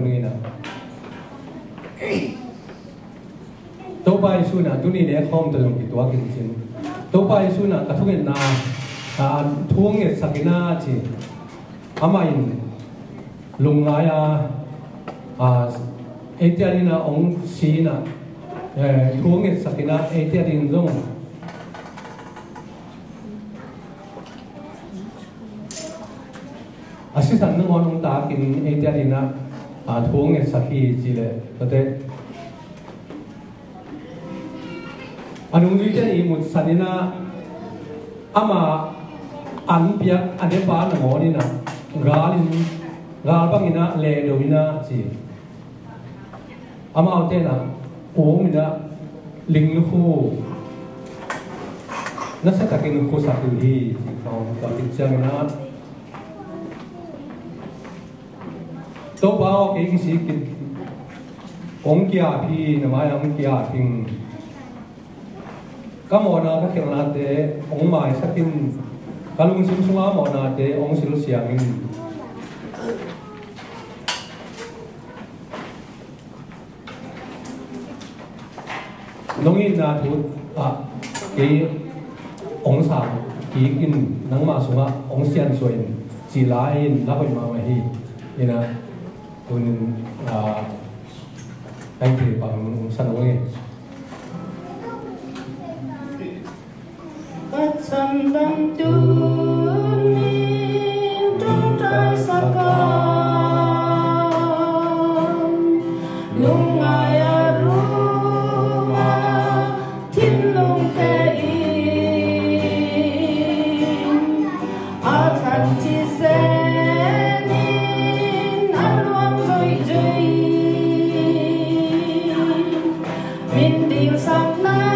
นี่นะตัวไปสุนัขตัวนี้เนี่ยคอมตัวลงกี่ตัวกินจริงตัวไปสุนัขกระทุ้งนาทุ่งเงินสักนาจีอามาอินลุงไงเอเดียดินาองซีนะทุ่งเงินสักนาเอเดียดินรงอาศัยสันนิษฐานองตากินเอเดียดินะทุ่งเงินสักฮีจีเลยแต่อันนู้นวิจารณ์มุดสันนิษฐานอามาอันเปียกอันเดียบานหมอนี่นะกาลบังอินะเลโดวินะจีอามาเอาเต้นะโอ้มินะลิงลูกนั่นสักกินลูกสักอยู่ที่เขาตัดติดเชื้อนะตัวบ่าวเกี่ยสิกินองเกียพี่นะมายังเกียพิงก็หมอนาก็เขียนนาเตองหมายสักกินกาลุงซิมสุงาหมอนาเตองสิลุเสียงินน้องอินนาทุกกี่องสามกี่กินนังมาสุงาองเสียนสวยจีลาอินรับไปมาไม่ฮีนี่นะคุณไอ้ที่บางสนุกเองBantu ni trong trái sa cam lung ai aroma thiên lung kê a thật chi se nín an luang rồi rồi min điều sắc na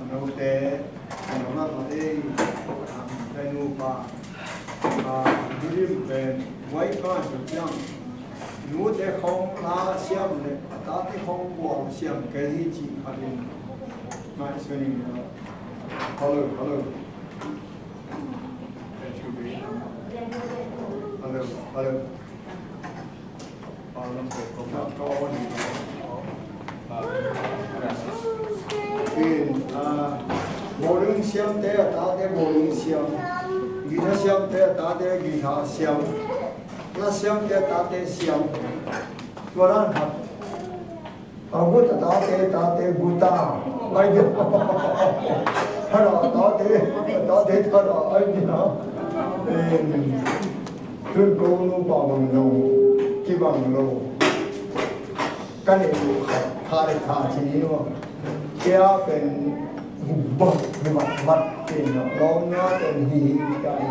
เราแต่เรามาได้ได้นูปาดิมเป็นไว้ก้อนจุดยังนูแต่ของลาเสียมเลยตาที่ของบวงเสียมแกที่จีพันมาส่วนนี้ฮัลโหลฮัลโหลฮัลโหลฮัลโหลก็วันนี้โบลุงเสียมแต่ตาแต่โบลุงเสียมกีตาร์เสียมแต่ตาแต่กีตาร์เสียมน่าเสียมแต่ตาแต่เสียมตัวนั้นครับอาวุธตาแต่กุตาไอ้เดียวถ้าเราตาแต่ถ้าเราไอ้เดียวคือโกนูปาบังโลที่บังโลกันเองทาริทาที่นี่ว่าแกเป็นบัดบัดเป็นร้องน้าเป็นฮีกัน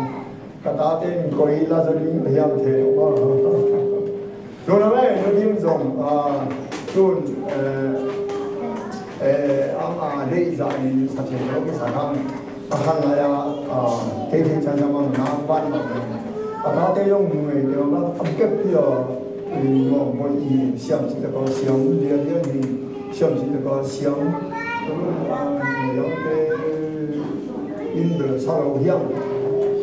กระตาเต้นกุยลาซาลิงพยายามเทว่าโดนอะไรโดนยิ้มส่งจุนอามาเรียจายสัจเจโลกิสังขังขันลายเทพิชันจังมังน้ำบ้านแบบนี้กระตาเต้ยงมือเดียวก็อับเก็บเดียวงงบ่อีเสียมสิตะกอเสียมเดียวนี่เสียมสิตะกอเสียม有的因的烧肉香，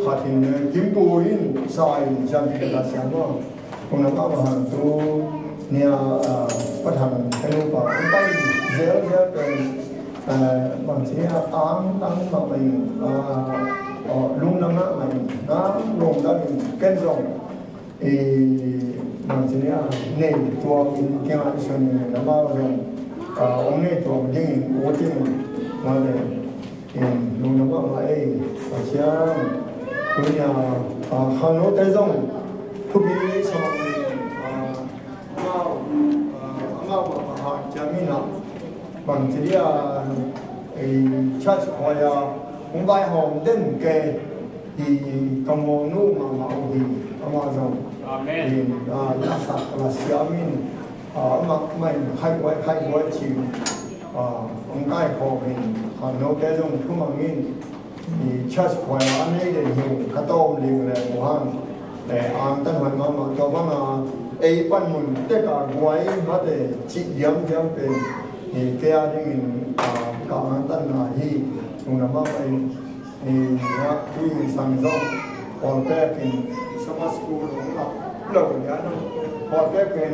夏天呢，金布因烧因像这个香嘛，我们妈妈都呢不谈很多吧，一般这个บางทีตั้งมาไม่ลุงนั่งไม่ลงได้เกินลงบางทีเนี่ยตัวกินแค่ส่วนน้ำมันลงองค์นี้ตัวยิ่งโอจิงมาเลยลุงน้ำมันมาเชียงตัวเนี่ยข้างโน้นแต่ส่งทุกปีสมัยมาหาจามินะบางทีชาติขอยาผมไปหอมเด่นแกที่กำมองนู่มาที่อามาส่งนักสัตว์มาเสียมินมาไม่ให้ไว้ชิมองค์ใกล้พอเป็นโน้ตแต่ส่งทุกมันนี่ชาติขอยาอันนี้เดี๋ยวหิวข้าวต้มลิงเลยหมูหันแต่ตั้งวันมาตัวว่าปั้นมุนเด็กไว้มาแต่จิตย้ำเป็นแก่ยังการตั้งหน้าที่ตรงนั้นมาไปนะคุยสังสรรค์พอแก่เป็นสมาสกุลเราเนี่ยนะพอแก่เป็น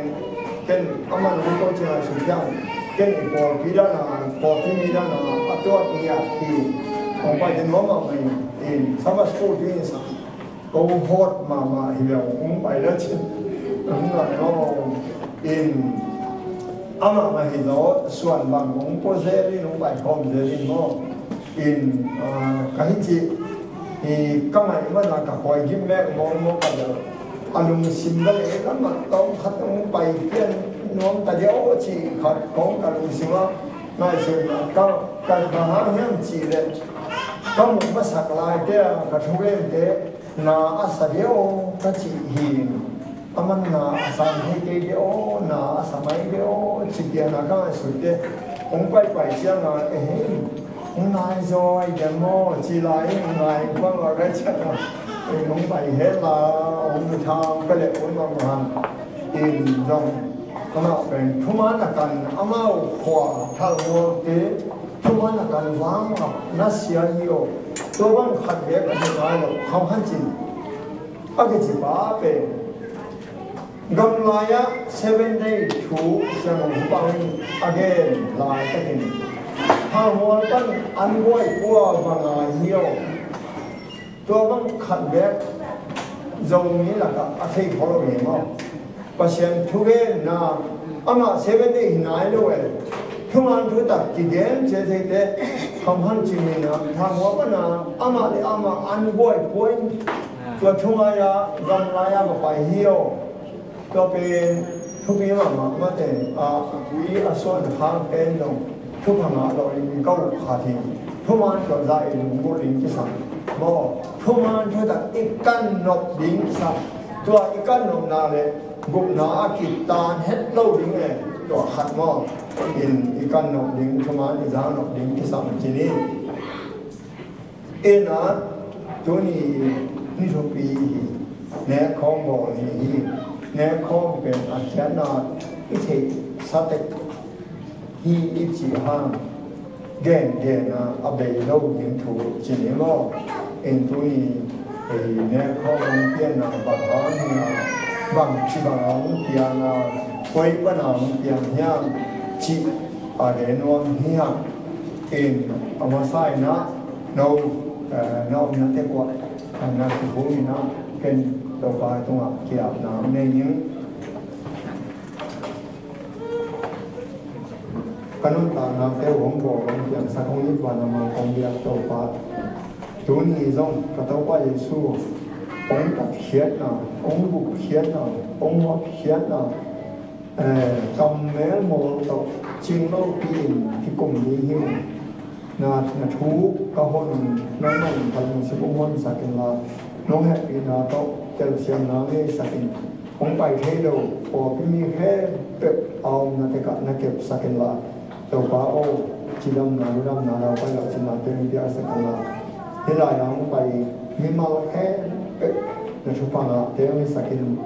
อามันรู้ตัวเจ้าสุดยอดเป็นพอพิจารณาพอที่มีด้านหน้าอัตวัตเนี่ยที่ของไปถึงว่ามาไม่สมาสกุลที่สังก็โหดมาเหี่ยวไปแล้วชินนั่นเราอามาเห็นแล้วส่วนบางของโปรเซสที่ลงไปพร้อมเดินก็การที่ก็ไม่ว่าเราจะคอยยิ้มแย้มมองกันเลยอารมณ์สิ่งนั้นเองก็มันต้องขัดลงไปเพื่อนน้องแต่เดี๋ยวจีขัดของกันสิ่งว่าไม่ใช่ก็การทหารเฮียมจีเลยก็มุ่งมาสักลายเดียวกับทุเรศเดน่าอาศัยเดียวก็จีหินอามันน่าสามเหตุเดียวน่าสมัยเดียวจิตเดียน่าก็สุดเดียวองค์ไปเชียงน่ะองค์นายจอยเดโมจีไลนายกว้างอะไรเช่นนั้นองค์ไปเห็นละองค์ทางก็เลยองค์บางวันจงก็มาเป็นทุมานักการอามาขวาทางวัวเตทุมานักการวางนัสยาโยตัววันขัดเบียกันได้หรอกเขาหันจินอากิจิบ้าเป็นกำลายะ7 days to จะมุ่งไป again ลายก็เห็นหาหัวตั้งอันไว้กว่าบางเหี้ยวตัวมันขัดแย้งตรงนี้แหละก็อาศัยพอเราเองว่าประเสริฐทุกเรื่องนะอามา7 days นายด้วยทุกวันทุกตัดกิเลสเจตเตคำพันจิมินะทางว่านะอามาอันไว้ป่วยตัวทุกวันยากำลายะมาไปเหี้ยวก็เป็นทุกปีมาแต่วิอาส่วนทางเป็นลงทุกทางเราเองก็ขาดทิ้งทุกวันก็ได้ลุงบุริงที่สั่งบอกทุกวันทุกแต่อีกกันนกลิงสั่งตัวอีกกันนกนาเลยบุกนาอากิตานเฮ็ดเล่าลิงเลยตัวขัดมอ in ikan nok ding cuma di zang nok ding kisam sini ina tu ni sopi ne kong bo ni ne kongเป็นอาจารย์นาอิเทสัตย์ฮีอิจิฮังเกณฑ์นะอาเบโลยิงถูจินิโมเอ็นตุนีne kong pian na bahan na bang chi bang pian na koi banang pian hiang chi are no hiang in amasai na no na te kwa na ku ni na ken to ba tung a kia na ne ning kanun ta na te hong bo yang sa kong ni ba na ma kong dia to ba tu ni zong ka to ba yesu ông tập khiết nào, ông bục khiết nào, ông học khiết nào, cầm mé mồ tộc chiên lâu pin thì cùng đi hiu, na thú cả hôn nó nồng thành sự ông hôn sạc là nó hệ bị na tộc chờ xem nó nghe sạc ông bài thế đâu, bỏ cái mi hết bẹp ông na thế cả na kẹp sạc là đầu ba ô chỉ đâm nào đâu phải là chỉ là tên dia sạc là thế là ông bài mi mau hết na chupana teo sakin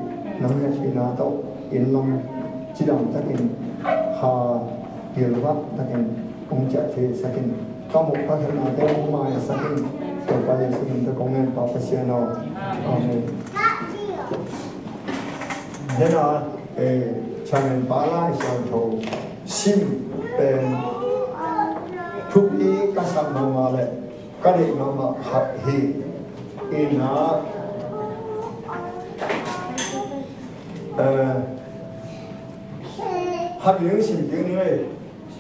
namya china to inlam chidam takin ha yelwa takin kongcha che sakin kamu pathana teo mai sakin to pale sakin to komen pa pasiano amen dena chamen pala sang tho sim pen thupi kasam mama le kali mama ha hi ina hấp dẫnสิ่งที่นี่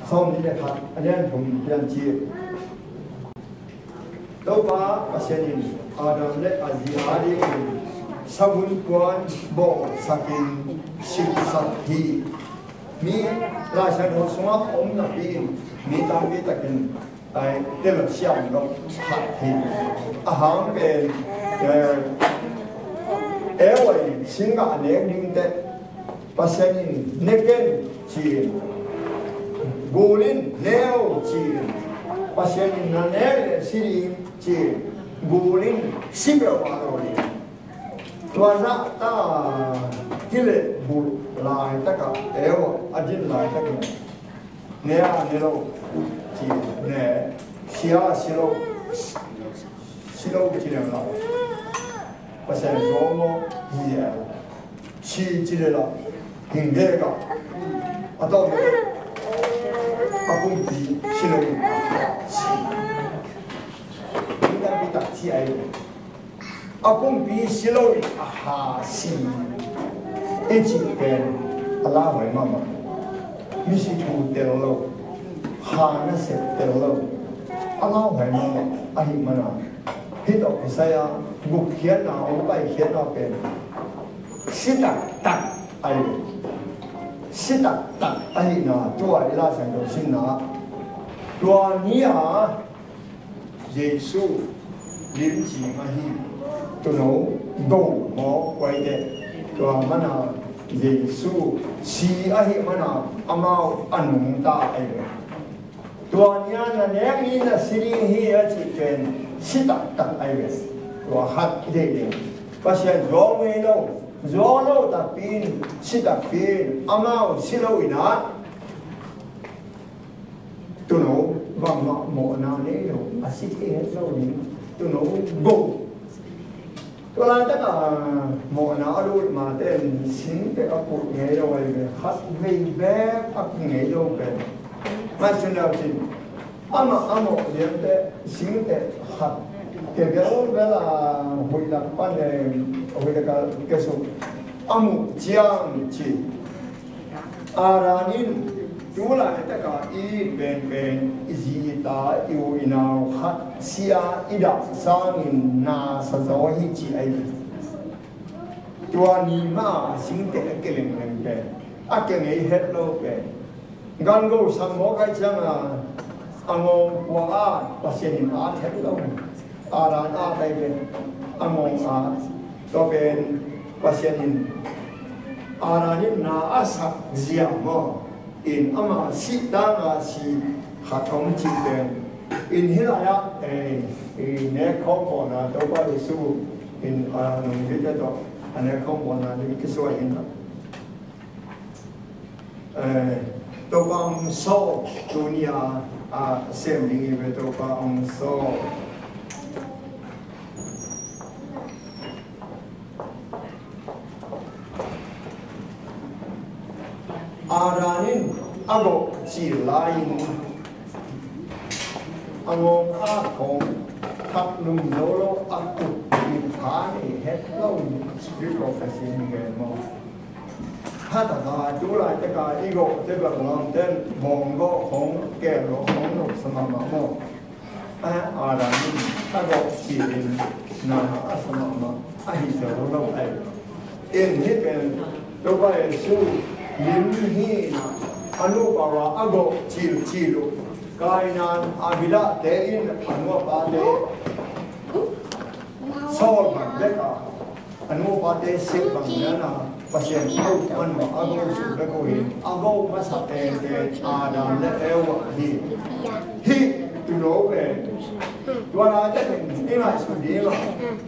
ซ้อมนี่นะครับอันนี้ผมเรียนจีตัวป้าภาษาจีนอาดัมและอาจีอาดีสมุนกวนบอกสักินสิบสัตทีมีราชาโนสมาอมนับปีมีตามปีตะกินไอเดลเซียมก็หัดทีอาหารเป็นวันสิ่งการเลี้ยงดิ้งเด็กภาษาจีนเนกเกนจีนกูลินเนวจีนภาษาจีนนั่นเองสิริจีนกูลินสิบเอ็ดวันเลยตัวนั้นตาที่เล่บุลายตะกะอาจินลายตะกะเนียโลจีนเนเชียสิโลจีนละภาษาโรโมเฮียชีจิเลละหิงเดกะอะตอเมอะปุงปีชิโลชีนี่ได้ตัดที่ไอ้อะปุงปีชิโลอะฮาชีเอจิเป็นอะลาไว้มามามิชิทูเตโลโลฮานะเซเตโลโลอะลาไว้มามาอะหิมานาฮิตออิสยาบุกเขียนเอาไปเขียนเอาเป็นสิตักไอ้สิตักไอ้นะตัวอิลาสังโดสินะตัวนี้เยซูลิ้นจีมาฮีตัวโน้โดหมอไว้เด็ตัวมันเยซูชีไอ้มันอามาอันนุ่งตาไอ้ตัวนี้นั่นเองนี่นะสิริฮีอาจิเป็นสิตักไอ้ตัวหัดเด็กภาษาโรเมโนโรโนตาปีนสิตักปีนอามาสิโลอินาตัวโน้บางโมนาเนโนอาศิเทเฮโลนิตัวโน้โกตัวนั้นตั้งแต่โมนาอรูดมาเต้นสิงเป็นอปุเงโรไว้เป็นฮัตเวย์แบบอปุเงโรเป็นมาชนเอาจริงอามาเรียนแต่สิงแต่ฮัตเกี่ยวกับเวลาหุยลักปันเนี่ยหุยลักเกสุอามุเจียงจีอารานินดูแลแต่ก็อีเป็นอิจิตาอิวอินาฮัตเซียอิดาสามินนาสะโซฮิจีไอตัวนี้มาสิงแต่เกลิงเป็นอาเกงไอเฮดโลเป็นกันกูสังโมกัยจังอังงวัวอาภาษาหินอาเทปโลอารานาไปเป็นอังงอาก็เป็นภาษาหินอารานินนาอาสักเจียม in ama si ta nga si khathom chi ben in hilaya ne khom na to ba Yesu in nung vita to ane khom na ni kiswa in to bang so dunia sem ding ve to bang so Aranin ago chỉ lain angong akong taklum lolo aku impani het lo spirit prophecy ngen mo hata ka jula te ka igo te ba long ten mongo khong ke lo khong lo sama ma mo aranin ago chỉ na asama ma ahi se lo ai in hipen do ba Yesu lim hi anu para ago chilu kainan abila te in anu pa te sol man leka anu pa te sip bang na pasien au an ma ago su da ko hin ago ma sa te adam le ewa hi tu lo be tua na te ni ma su di ma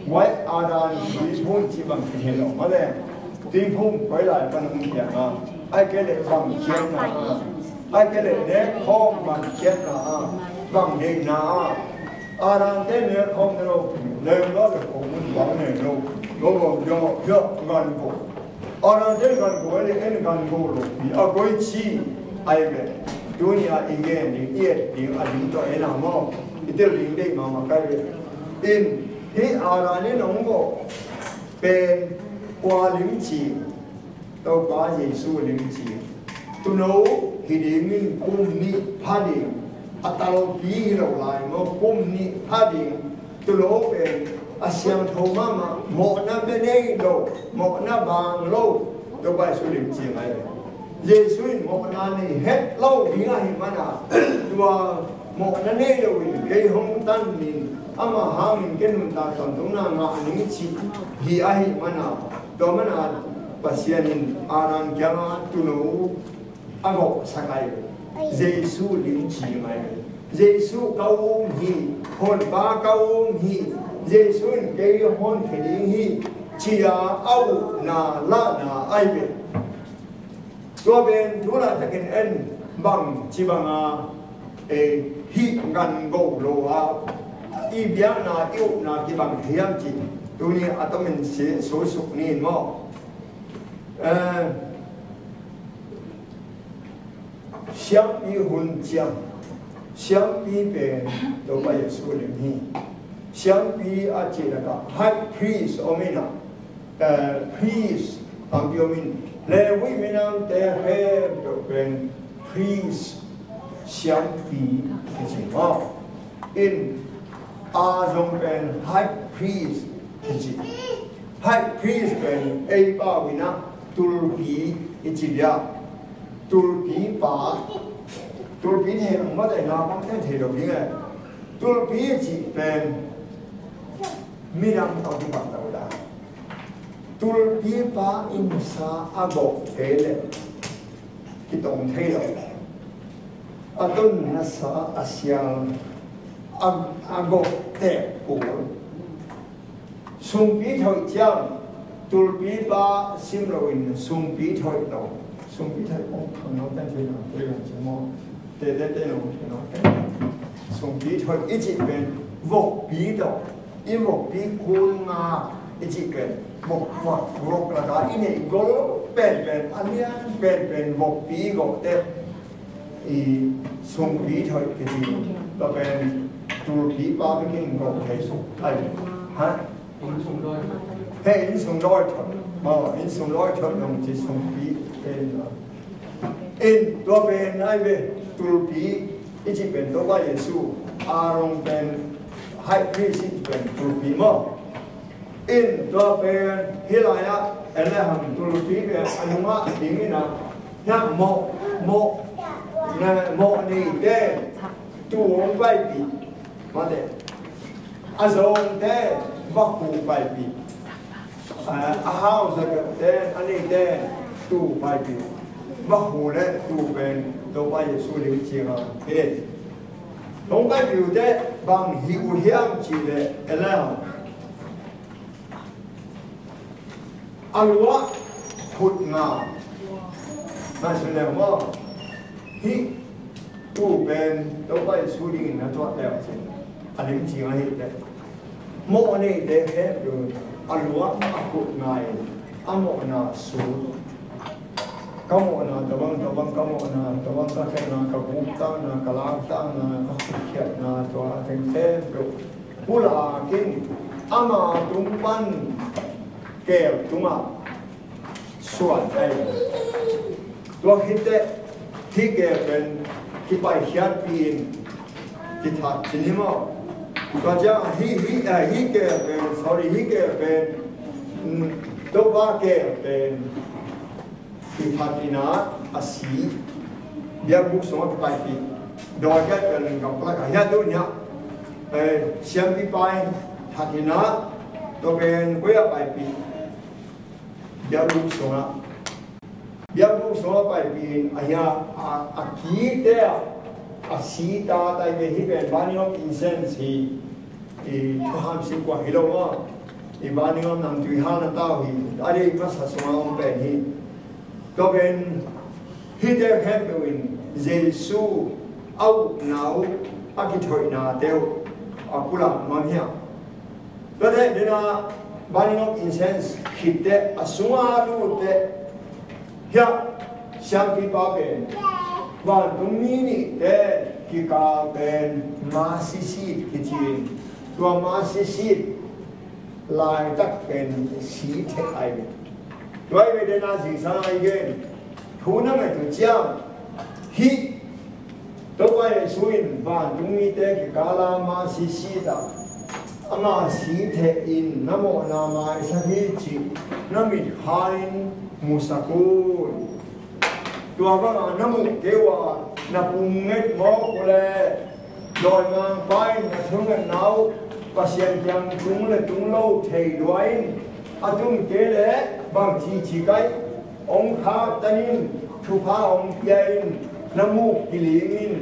wai adam bi bun chi bang he lo ma le tin phum quay lại phần hiện à ai cái lệ bằng chết là ai cái lệ nét không bằng chết là bằng hình là đang thế này không đâu lên đó là cũng bằng này đâu nó còn do gần cổ đang thế gần cổ ấy anh gần cổ rồi vì ở cuối chi ai về dunia ingin di iet di adin to enak mau itu linding mama kai in hi arane nonggo pen qua lính chỉ tao có Giêsu lính chỉ tu nấu thì đến mình cùng ni phá điện tao ký lâu lại mà cùng ni phá điện tu nấu về xem thâu mà một năm bên đây đâu một năm bằng lâu tao có Giêsu lính chỉ này Giêsu một năm này hết lâu thì ngay mà na tua một năm này đâu cái hông tan mình ama hangin cái nung ta toàn tung na ngã lính chỉ thì ai mà na do mana pasienin arang jama tunu ago sakai Giêsu lim chi mai Giêsu kaung hi hon ba kaung hi Giêsu ke hon khiding hi chia au na la na ai be do ben thula takin en bang chi banga hi gan go lo a i bia na yêu na ki bang hiam chi tu ni atomin se so suk ni mo xiang bi hun jiang xiang bi be do ba Yesu lim hi xiang bi a chi la ka high priest omina priest am bi omin le wi minam te he do ben priest xiang bi chi mo in a zong ben high priest high priest ben ba wina tulpi ichibia tulpi pa tulpi ne ma dai na ma te the do bi nge tulpi chi ben miram tao di ba tao da tulpi pa in sa abo ele ki tong thei lo atun na sa asyang abo te ko sung pi thoi chiang tul pi ba sim lo in sung pi thoi no sung pi thoi ông thằng nó tên gì nào tôi làm chữ mò để nó thì nó sung pi thoi ít chỉ bên vô pi đó ít vô pi cuốn mà ít chỉ bên vô vô là cả ít này gỗ bên anh nhá bên vô pi gỗ tết thì sung pi thoi cái gì là bên tul pi ba cái gỗ thấy sung ai hả hey, in sung loi thôi, in sung loi thôi, đồng chí sung phí, in tua bên ai về, tua phí, ít chỉ bên tua ba Giêsu, Aaron bên hai priest bên tua phí mà, in tua bên Hilaya, anh là hàng tua phí bên anh mà tiếng gì nào, nhá một này đây, tua ông vay phí, mà đây, azon đây. Baku baby, a house again, then ani then two baby. ว่าหูและดูเป็นตัวไปสู้ลิจิงาเฮ็ดตรงไปอยู่ได้บางหิวเฮียงจีเลยแล้วอันว่าพุทธงานั่นแสดงว่าที่ดูเป็นตัวไปสู้ลิงนะตัวแล้วสิอันนี้จริงอะไรเด็กโมนี่เด็กเฮ็ดอยู่อันว่าพุทธงาอันโมนาสู้kamu na tabang kamu na tabang kakek na kabuta na kalakta na kakikyat na tua tengten tu pula king ama tumpan kel tuma suat ay tua hite hige ben kipai hiat pin kitat cinema kaja hige ben sorry hige ben toba ke benที่ทำดีนะอาศีเดี๋ยวบุกส่งไปปีดอยกันเป็นกับพระกายดูเนี่ยเชียงปีไปทำดีนะตัวเป็นกุยไปปีเดี๋ยวบุกส่งละเดี๋ยวบุกส่งไปปีอายาอาคีเดียอาศีตาได้ไปที่เป็นบ้านยอมอินเซนซี50 กว่ากิโลว่าบ้านยอมนำตุยห้านาตาหีอะไรก็สัสมาอมเป็นที่ก็เป็นที่เด็กแห่งเป็นเยซูเอาหนาวอากิถอยนาเดียวอากุลามันเหี้ยแล้วเด็กเดินมาบ้านนี้อินเซนส์คิดเด็กอาสุอาลูเด็กเหี้ยช่างที่ป้าเป็นว่าตรงนี้นี่เด็กที่กาเป็นมาซิซิดที่จริงตัวมาซิซิดลายตักเป็นสีเทไอด้วยเวทนาสิ่งสารอีกทุนนั้นตัวเจ้าฮิตัวไปสุอินบ้านตรงนี้เด็กกาลามาสิสิดาอามาสิเทอินน้ำมันน้ำมันสักทีจีน้ำมิดฮารินมุสกุลตัวบ้านน้ำมุกเกวาน้ำปุ่งเม็ดหมอกเลยลอยมาไปน้ำทุ่งเงินหนาวปัสยันยังทุ่งเลยทุ่งโลเทด้วยอาทุ่งเกล้บางทีชีไกองค์ขาตันินทุพาองค์ใหญ่น้ำมูกกิลิมิน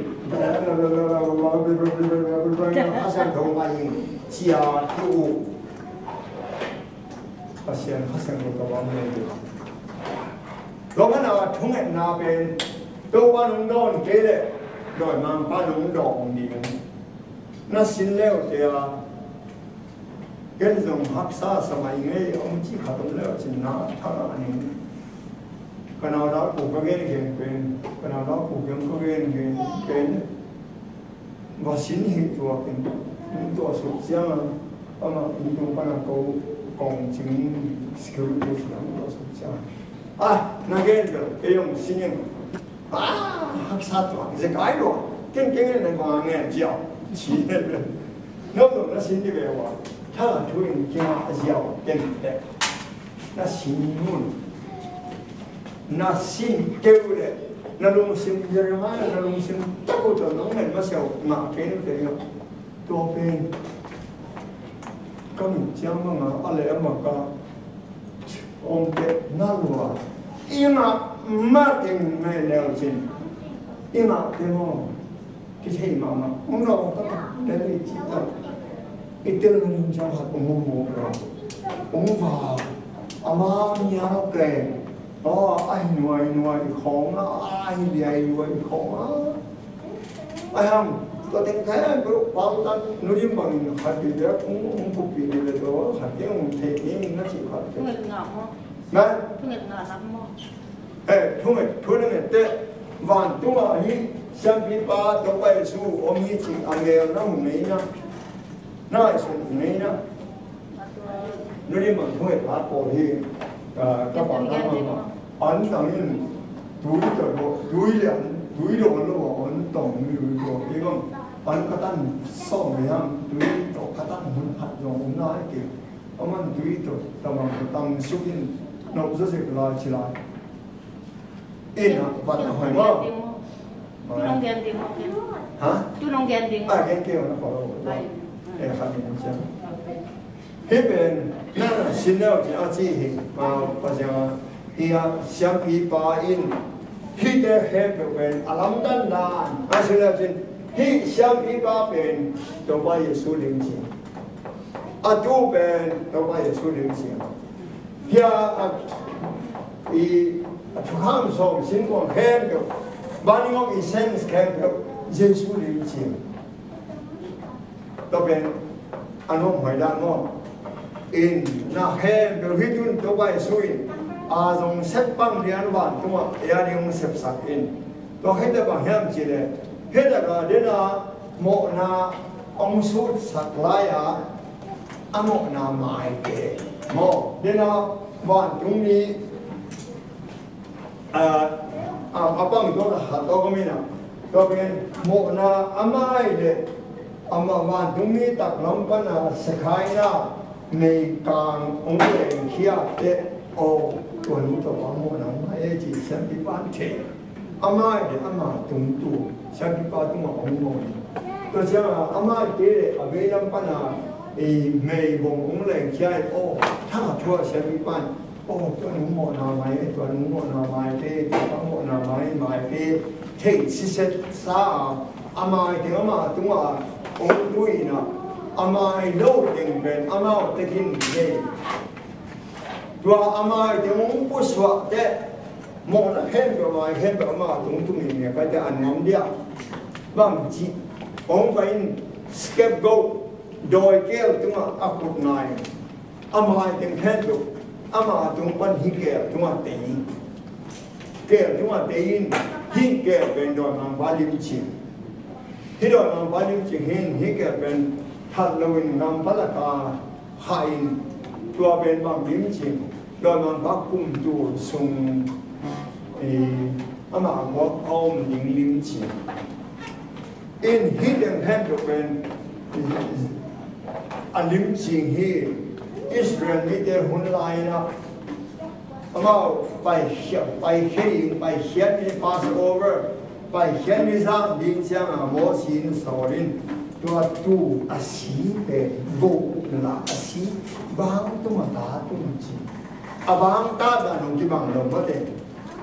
อาศัยทองไปเชียร์ทูอาศัยอาศัยตัวบ้านเลยเราขณะทุ่งเอ็นนาเป็นตัวบ้านนุ่งดอนเกล้โดยมันบ้านนุ่งดอนดีกันน่าสินแล้วเดียเกินส่งฮักษาสมัยไงองค์ที่ขัดแล้วจินนาท่าอันนี้ขณะเราปลูกก็เกินเก่งเป็นขณะเราปลูกยังก็เกินเก่งเป็นว่าสินหิตตัวเป็นตัวสุดเสียงอ่ะมาอีกตรงขณะเขากองจิงสกิลตัวเสียงตัวสุดเสียงนั่นเกินเกี่ยวสินยังฮักษาตัวจะกลายหรอเก่งในกองเงี้ยเจ้าชี้เลยน้องตัวนั้นสินที่เบลว่าถ้าช่วยกินอาเซียเก่งแต่น่าสินนู่นน่าสินเกี่ยวเลยน่าลงสินเยอรมันน่าลงสินตั้งตัวน้องเห็นมาเสียวมาเป็นเดียวตัวเป็นก็มีเจ้ามังอะไรมาก็องค์เด็กน่ารัวอีน่ามาถึงไม่แล้วสินอีน่าเดี๋ยวที่ใช่มามึงเราก็เดินไปจีบitu yang jahat umumว่าอามามีอะไรเกรงไอ้หน่วยของไอ้ใหญ่หน่วยของไอ้ฮัมตัวเต็งแค่ก็บางท่านนุ่มบางขัดเยอะผูกปีนี่เลยตัวขัดเยอะเทนี้น่าจะขัดเยอะทุ่งเงินงามมั้ยทุ่งเงินงามน้ำมั้งทุ่งเงินเตะวันตัวนี้เชียงปีป้าตัวไปสู่อมีจริงอันเดียวน้ำไม่นะน่าสนใจนะนู่นนี่มันทุ่งผาโพธิกระป๋องน้ำมันอันต่างนี่ดูอีโดนแล้วอันต่างนี่ดูอีกอันก็ตั้งส่องเลยฮะดูอีโดก็ตั้งหุ่นหัดยองน่าเกี่ยวเพราะมันดูอีโดแต่มันตั้งสุกินนกจะเสกลายชิลายนะบัดหอยมั้งtu nông gen tiếng hả tu nông gen tiếng gen kêu nó có đâuครับนี่ใช่ไหมที่เป็นนั่นสิ่งเดียวที่อาชีพมาเพราะฉะนั้นที่เสียงปีปาอิน hi de he ben alam dan na asila jin hi siam hi ba ben to ba Yesu ling chi atu ben to ba Yesu ling chi hia i atu ham so sin ko he do ba ni ngok i sense ke Yesu ling chi to ben anom hoi da no in na he do hi dun to ba Yesu in a dòng xếp băng điên bản đúng không? Gia đình xếp sạc in, đó hết là bằng hiểm chỉ đấy, hết là đến là một na ông sút sạc lại à, một na mãi kề, một đến là bản chúng đi, băng đó là hạt đó có mình nào, đó bên một na mãi đấy, bản chúng đi tập lắm cái là sẽ khai na, ngày càng ông lên kia đấy. Ô, tôi lúc đó có một năm hay chỉ xem cái bán thể, mai để mai tung tu, xem cái bán tung mà ông ngồi, tôi xem là mai cái để ở bên năm bán là, mày vùng ông lên chơi, ô, thằng thua xem cái bán, ô, tôi nung một nào máy, tôi nung một nào máy thế, tôi có một nào máy thế, thế chỉ xét xa, mai thì mà tung mà ông đuôi nè, mai lâu tiền bên, mai tới khi này. Dua amai temu puswa te mo na hen be ma tung tung ni ka te anam dia bang chi ong pain scapegoat doi kel tunga akut nai amai tem hen do ama tung pan hi ke tunga te tunga te in hi ke ben do mang balim chi hi do mang balim chi hin hi ke ben thal lawin ngam palaka hain tua ben bang lim chi rồi mà bác cùng tu sung ama có ông những linh chỉ in hidden hand of bên anh linh chỉ hi Israel đi theo huấn lai na ama bài hiện đi Passover bài hiện đi ra đi chăng à mỗi xin sầu linh tua tu asi về go là asi bang tu mà ta tu chỉ abang ta đã nung cái bằng đồng có thể,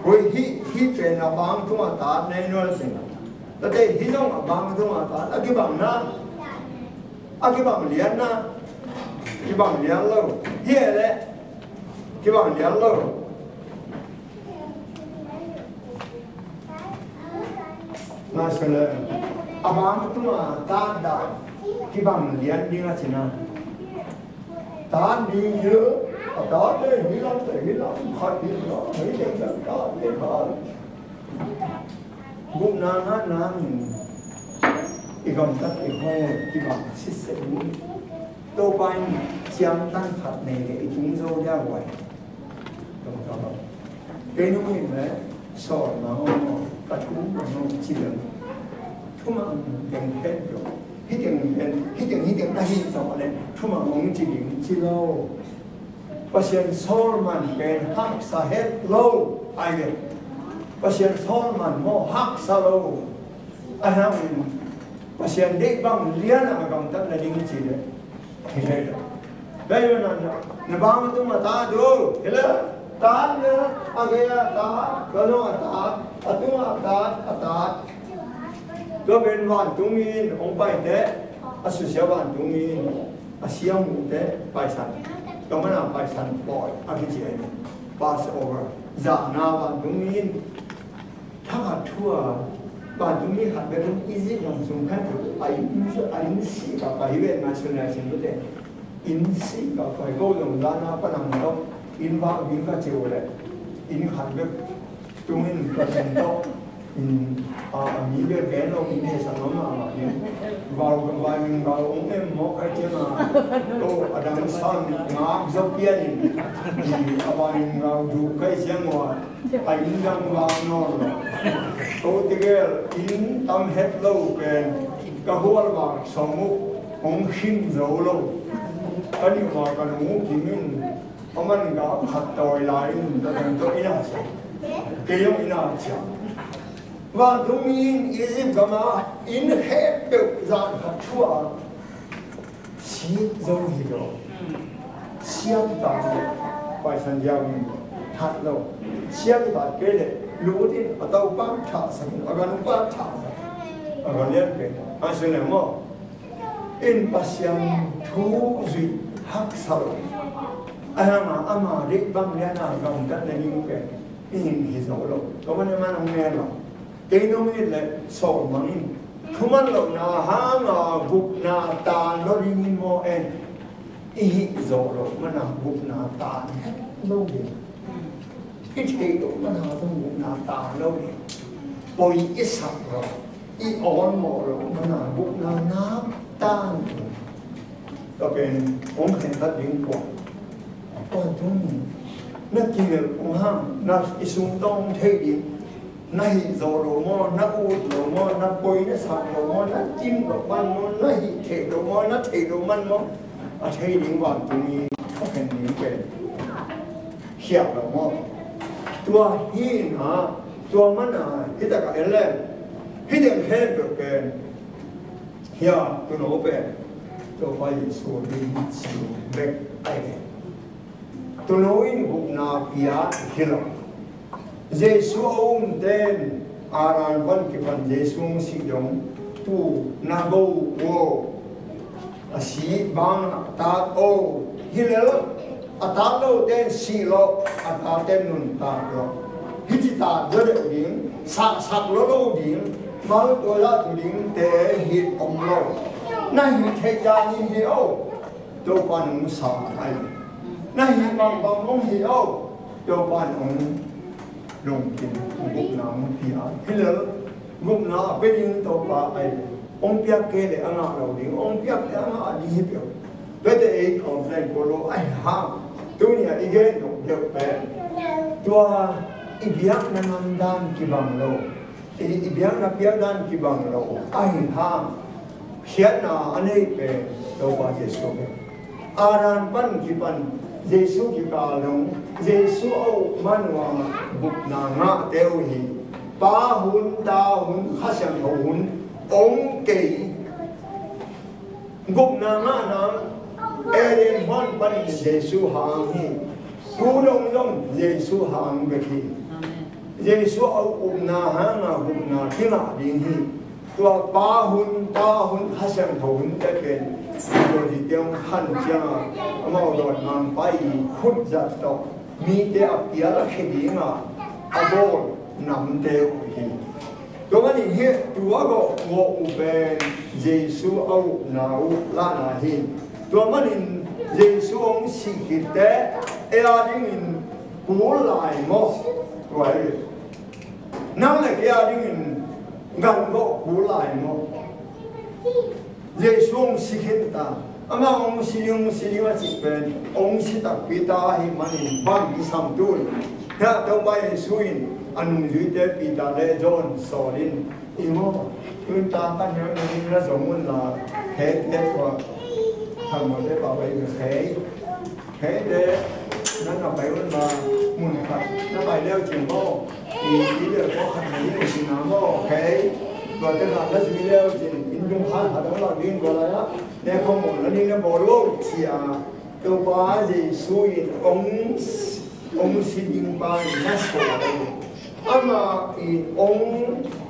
rồi hi chuyện abang thu mà ta này nó là gì? Tại đây hi nung abang thu mà ta, cái bằng na, cái bằng liền na, cái bằng liền lâu, hi đấy, cái bằng liền lâu. Mà sao lại abang thu mà ta đã cái bằng liền đi là gì nào? Ta đi giữa đó đấy nghĩ lắm khỏi đi đó nghĩ đến đó để mà bụng nàng hát nàng thì còn tất thì khoe thì bằng xích xích tô bay chiam tăng thật này để chúng dâu ra ngoài đồng đó cái lúc mình đấy sỏi mà không có cúng mà không chỉ được thu mà đừng hết rồi hít tiếng ta hít rồi đấy thu mà không chỉ điểm chỉ lâu Pasien Solomon ben hak sa het low ai Pasien Solomon mo hak sa low anh pasien dek bang lian ang agam tan na ding chi de thế đây là bang tu mà ta do hele ta ne agaya ta kano ta atuma ta do ben wan tumin ong pai de asusya wan tumin asiam de pai san tao mới làm bài sản bội anh chị ấy Passover giả nào bạn đúng nhiên thằng hạt thua bạn đúng nhiên hạt bên easy làm dùng khác anh sĩ cả bài về mà xuân này xin được in sĩ cả phải câu dùng ra nó có nằm đâu in vào in cả chiều đấy in hạt bên đúng nhiên có thành đâu mình biết cái nó mình hay sản phẩm mà vào cái vài mình vào ông em một cái chứ mà tôi ở đằng sau ngã dốc kia thì vài mình vào dù cái xem mà anh đang vào nó tôi thì cái in tâm hết lâu cái hoa vàng sống ông xin dấu lâu cái điều mà cái ngũ thì mình ông anh gặp hạt tỏi lại tôi ý là cái giống ý là và chúng mình Egypt cái mà in hết được dạng hạt chua xí dâu gì đó xiêm tạt bài sản giao hạt lâu xiêm tạt cái này รู้ที่เต้าป้าถ่าสักอาการป้าถ่าอาการเลี้ยงเป็นอาศัยเนี่ยมั้งอินปัสยังทุกสิ่งหักสลายอามาเด็กบางเลี้ยงน่ะกำกันในนี้มุกเป็นนี่หินสโลก็มันมันองเงี้ยหรอเกณฑ์นี้เลยสองมันนี่ทุกมันหลงนาหางาบุกนาตาลอริมิโมเอ็นอีหิโซโลมันนาบุกนาตาลโลกอีเทโลมันนาต้องบุกนาตาลโลกปอยอิสักโลอีออนโมโลมันนาบุกนาน้ำตาลก็เป็นองค์เห็นตัดดิ้งกว่าก็ทุ่งนักกินเองห้ามนักอิสุงต้องเทดินักโซโลโมนักอูดโลโมนักปอยนักสักโลโมนักจิ้มโลมันโมนักเทโลโมนักเทโลมันโมอาเทดิงว่าตรงนี้เขาเห็นนี้เป็นเขียบโลโมตัวหินหาตัวมันอ่ะที่ตะการเล่นที่เด็กเห็นตัวเป็นเฮียตัวโนเป็นตัวไปสู่ดินสู่เบ็กไอตัวโนอินบุกนาพิยาฮิลเจสูองเดนอารันวันที่พันเจสูงสิยงตูนาโกโวอาศีบางตาโอฮิเลลอาตาโลเดนสีโลอาตาเดนนุนตาโลฮิจิตาเดเดดิ้งสักโลโลดิ้งมาตัวละดิ้งเตฮิตอมโลนั่นเทยานิฮิโอตัวปานุสาไอนั่นบางองฮิโอตัวปานุลงกินบุกน้ำพิอาฮิเลบุกน้ำเป็นยิงตัวปาไอองเปียกเกลอังอาเราดิ้งองเปียกอังอาดีฮิเปียวเวทเอกของแรงโกโลไอฮาตัวนี้อีกหนึ่งเดียวเป็นตัวอีเบียกนันดานกิบังโลอีเบียกนับเบียกดานกิบังโลไอฮาเขียนนาอันนี้เป็นตัวบาเจสุเป็นอารันปันกิปันเจสุกิกาลงเจสุเอามันวางบุกนางะเตวหีปาหุนตาหุนข้าศึกหุนองเกยบุกนางะนางเอเดนฮอนปันเจสุหางฮีกูลงลงเจสุหางเบกีเจสุเอาอุบนาหางะบุกนาที่นาดิงฮีตัวปาหุนตาหุนข้าศึกหุนจะเป็นตัวที่เดียวขันจ้าเมาโดนนางไปขุดจัดตกมีเดียบเดียละแค่ดีง่ะอาโบนำเดียวฮีตัวนี้เหี้ยตัวก็ว่าอุเบนเยซูเอาหนาวลานาฮีตัวนี้เยซูองสิกิเตเออาดิมินปูไลโมไว้นั่นแหละเออาดิมินกันก็ปูไลโมเยซูองสิกิตาอามาองสิยงสิว่าจิเป็นองสิตักปิตาให้มันบังมิสัมตุลถ้าตัวไปสุอินอันยุติปิตาเลจอนสอลินอีโมคุณตาปัญญาหนึ่งละสมุนละเฮ็ดว่าทำหมดได้ป่าวไปเฮ็ดเด้นั่นเอาไปวันมามุนขัดนั่นไปเลี้ยวจิ๋วโม่อีเลี้ยวก็ขัดนี้สินาโม่เฮ็ดว่าแต่ละนั่นสิเลี้ยวจิ๋วอินดุงขัดหาตัวเราดิ้งก็เลยอะเนี่ยข้อมูลนั่นนี่เนี่ยบอกว่าเสียตัวป้าจะสุยองสิยิงไปนั่นสวยอามาอีอง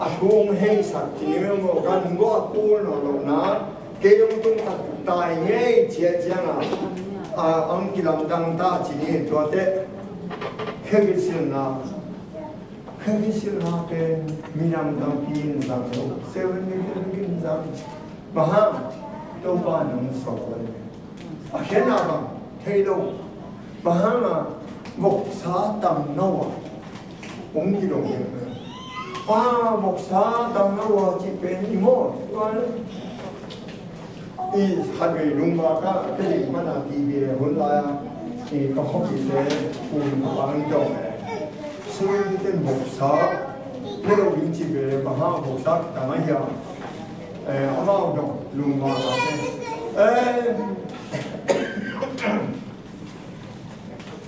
อาทุ่งให้สัตว์ที่นี่มันกันก็ปูนหล่อนะเกี่ยวกับตัดตายเงี้ยเจียจังอังกิลังดังตาที่นี่ตัวเด็กเควิสิลนาเป็นมีนำดังปีนดังโลเซเว่นมีนกินดังบ้าตัวบ้านนั้นสวยอาเห็นอะไรเที่ยวบ้านน่ะบกษาตังนวะองค์ที่ลงเนี่ยป้าบกษาตังนวะที่เป็นอีโม่ตัวนั้นอีฮันไปลุงมาก็ที่มันอาทีวีหุ่นลายที่ก็เขาติดเลยคุณบางจงซึ่งที่เป็นบกษาเมื่อเราวิ่งจีบเลยบ้าบกษาต่างกันอย่างอามาดงลุงมา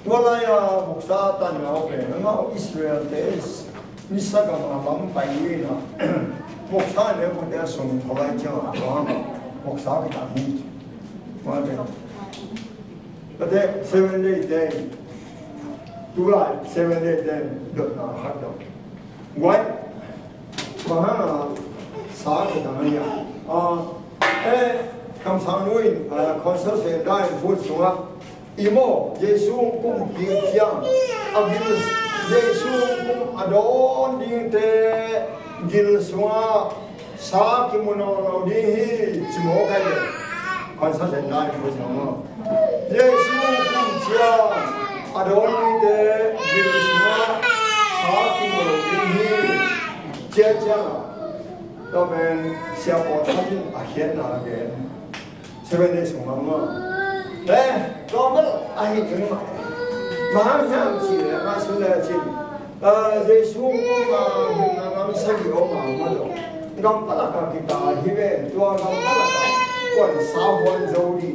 ตัวอะไรบกษาตันเอาไปแล้วอิสราเอลเตสมิสกามาบังไปนี่นะบกษาเนี่ยคนเดียวส่งทวายเจ้าตัวนั้นบกษาไปทำนี่มาเป็นแต่เด็ก7 days ตุลา7 days เดือดหนาฮัดดอก quay và xã cái thằng này cầm sang nuôi concert sẽ đại phút xuống imo Giêsu cũng kiên强abis Giêsu cũng adon đi te gil xuống sa cái môn nào đi chỉ một cái concert sẽ đại phút xuống Giêsu cũng kiên adon đi te gil xuống sa cái môn nào đi chết chăng đó bên xe ô tô đi hiện nào cái xe bên đây xuống mà đấy đó vẫn ai cũng mà mà nhang chỉ là mà xuân là chỉ Giêsu cũng mà những năm sau khi ông mà đâu ngắm tất cả cái cả hi về tua ngắm tất cả quần sao quần dâu đi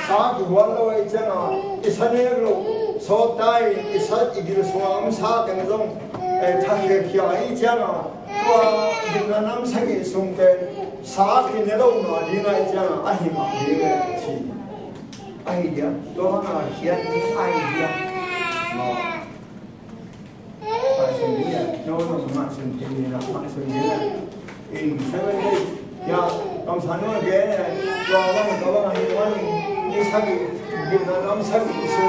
sao cái quần đâu ấy chứ nào cái sân này rồi số tay cái sân cái điều xuống sao cái giống thằng cái kia ấy chứ nào tua những năm sau khi xuống cái sao cái này đâu mà đi ngay chứ nào ai mà đi về chỉ ai đi đó là hiện ai đi Maksudnya, jangan maksudnya nak maksudnya. In 7 days, ya, kamu sana ke? Kalau hewan ni sakit, bila kamu sakit so,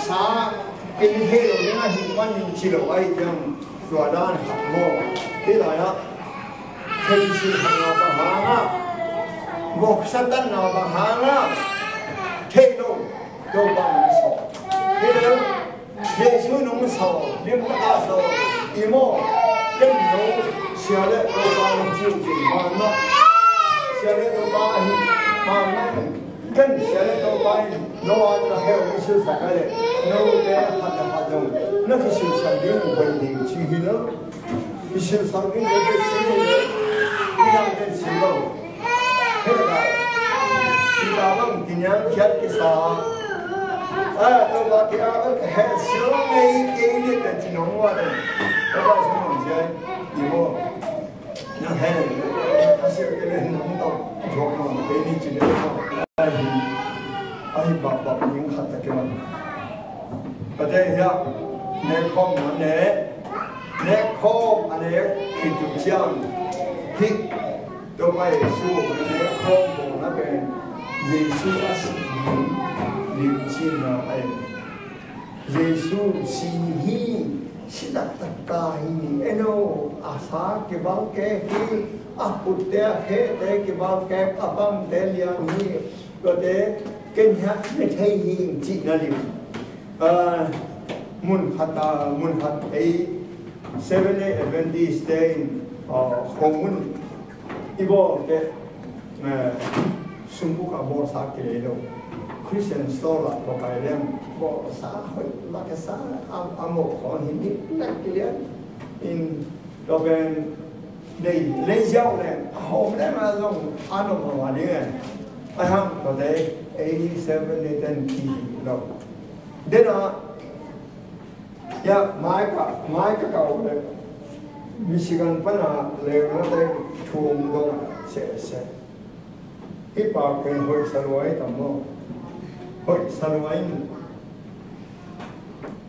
sah ini hero dengan hewan ni cilo, ay yang suadan mo, kita ya, kerja hanya bahana, boksatan na bahana, keno, dobang so, kita Giêsu nung sầu, niệm ta sầu, imo, cái nấu xưa đấy, tôi ba nung chiêu chỉ mà nó, xưa đấy tôi ba mà nó, cái xưa đấy tôi ba nấu ăn là heo cái xưa sạch đấy, nấu cái hạt giống, nó cái xưa sạch đấy một vấn đề chi hi nữa, cái xưa sạch đấy cái xưa đấy, cái nào cái xưa đâu, thế là khi ta bằng cái nhang khét cái sao tôi bảo kia cái sữa này cái gì cái gì nóng quá đấy, tôi bảo sao không chơi, nhiều nó hay, nó sữa cái này nóng đâu, rồi nó cái gì chỉ để không, ai bảo những hạt cái mà, ở đây ya, nè không nó nè không anh ấy khi chụp chiang, khi tôi bay xuống nè không của nó bên Giêsu liu chi na ai Giêsu xin hi xin đặt tất cả hi eno asa cái bao cái hi aputte he te cái bao cái abang te liang hi có thể kinh hát để thấy hi chỉ là liu mun hat ấy 7 Adventist day không mun ibo cái sung buka bo sa cái đâu Christian store là một cái đem bộ xã hội là cái xã một họ hình như đặc biệt in đó bên đây lấy dâu này hôm nay mà dùng ăn được mà đi này ai ham có thể 87 đến kg đâu đây là ya mai cái cầu này Michigan vẫn là lấy nó đây chuồng đâu sẽ hít vào cái hơi sờ lưỡi tầm đó hội sân vay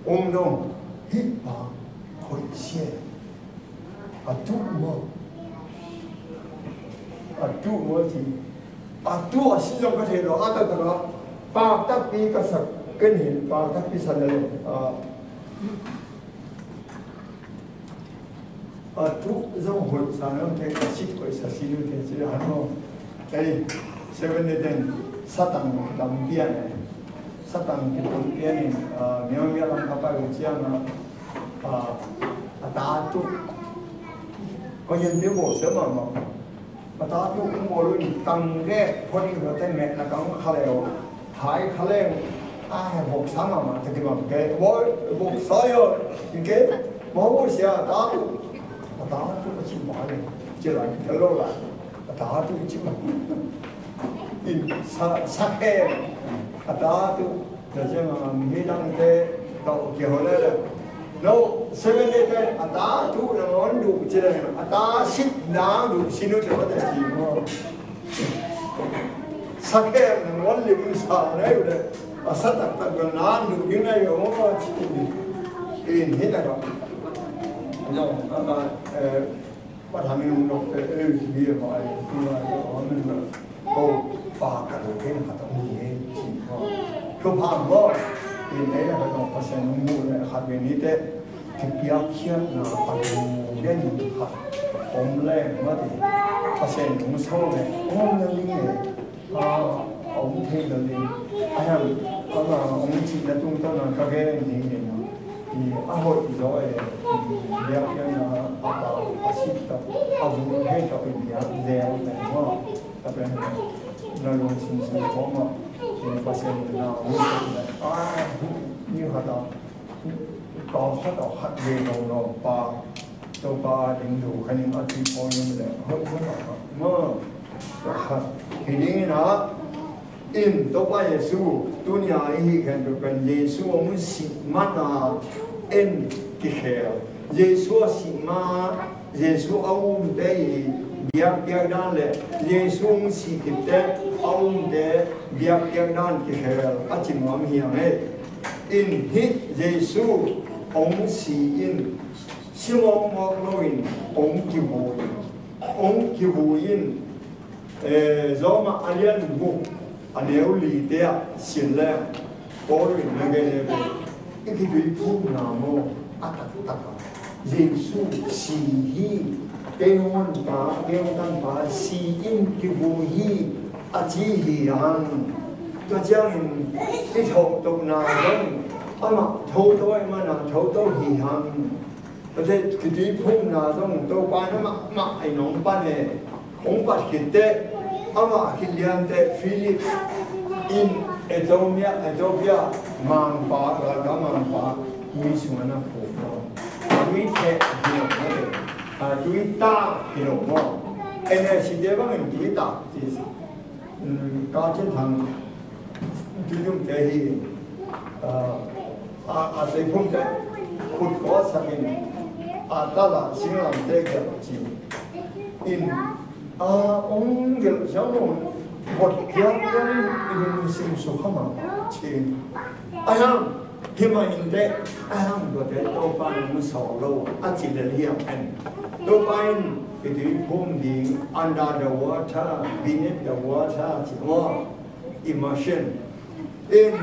đông hít vào hội xe tu mơ thì tu sử dụng cái thể đó ở đây đó ba tác pi cái sắc cái hình ba tác pi sân này tu dùng hội sân nó thấy cái xích hội sân xích nó thấy chỉ là nó cái 7 đến sát tăng làm bia này sát tăng cái công bia này nhiều làm các bạn cũng chiang là ta tu có những điều bổ sung mà ta tu cũng bổ luôn tăng cái phần nhiều cái mẹ là có khá là hai khá là ai học sáng mà thì cái cái bộ soi rồi cái bộ xe ta tu có chịu mỏi này chưa lại cái lâu lại ta tu chịu in sắc em đó tu giờ chứ mà nghĩ rằng cái cậu kiểu này là đâu xem cái đó tu là món đủ chứ này đó xích đá đủ xin nó cho nó chỉ mà sắc em là món liềm xả đấy rồi sắc đặc gần nán đủ những này ở chỉ in hết rồi no what I mean of the here by go back and again had only to palm law in a percent more had been needed to be up here now then homeland what percent was home only ông thấy là gì anh em ông chỉ là trung tâm là các cái gì thì hội rồi đẹp cho nó bảo xịt tập ông hay cho mình đẹp dễ này mà tập bên nó luôn xin có mà thì phát hiện là như họ đó có phát đầu hạt về đầu nó ba đến đủ cái những cái gì có những cái hấp dẫn mà thì những nó in to pa Yesu dunia hi kan to kan Yesu mu si mana en ki khel Yesu si ma Yesu au de biak biak dan le Yesu mu si ki te au de biak biak dan ki khel a chi mam hi ame in hi Yesu ông si in si mo mo loin ông ki hu in zo ma alian bu anh nếu lì đeo xin lẽ có được những cái này cái đối thủ nào mà tất Giêsu si hi kêu tan ba si in cái vui hi chỉ hi ăn cho chẳng cái thầu tục nào giống mà thầu tôi mà nào thầu tôi hi ăn thế cái đối thủ nào giống tôi bán nó mà anh nông bán này không bắt kịp đấy ama kiliante Philip in Ethiopia mang pa ga mang pa mi sumana ko mi the hino tuita hino mo ene si deba ngi tuita is ka chen thang tujum te hi se phum te khut ko sakin ta la singlam te ga chi in ông kiểu giáo dục một kiểu cái sinh sống không chỉ ai ham khi mà nhìn thấy ai ham có thể đâu ban một số lâu anh chỉ để hiểu anh đâu ban cái thứ phun đi under the water beneath the water chỉ có immersion in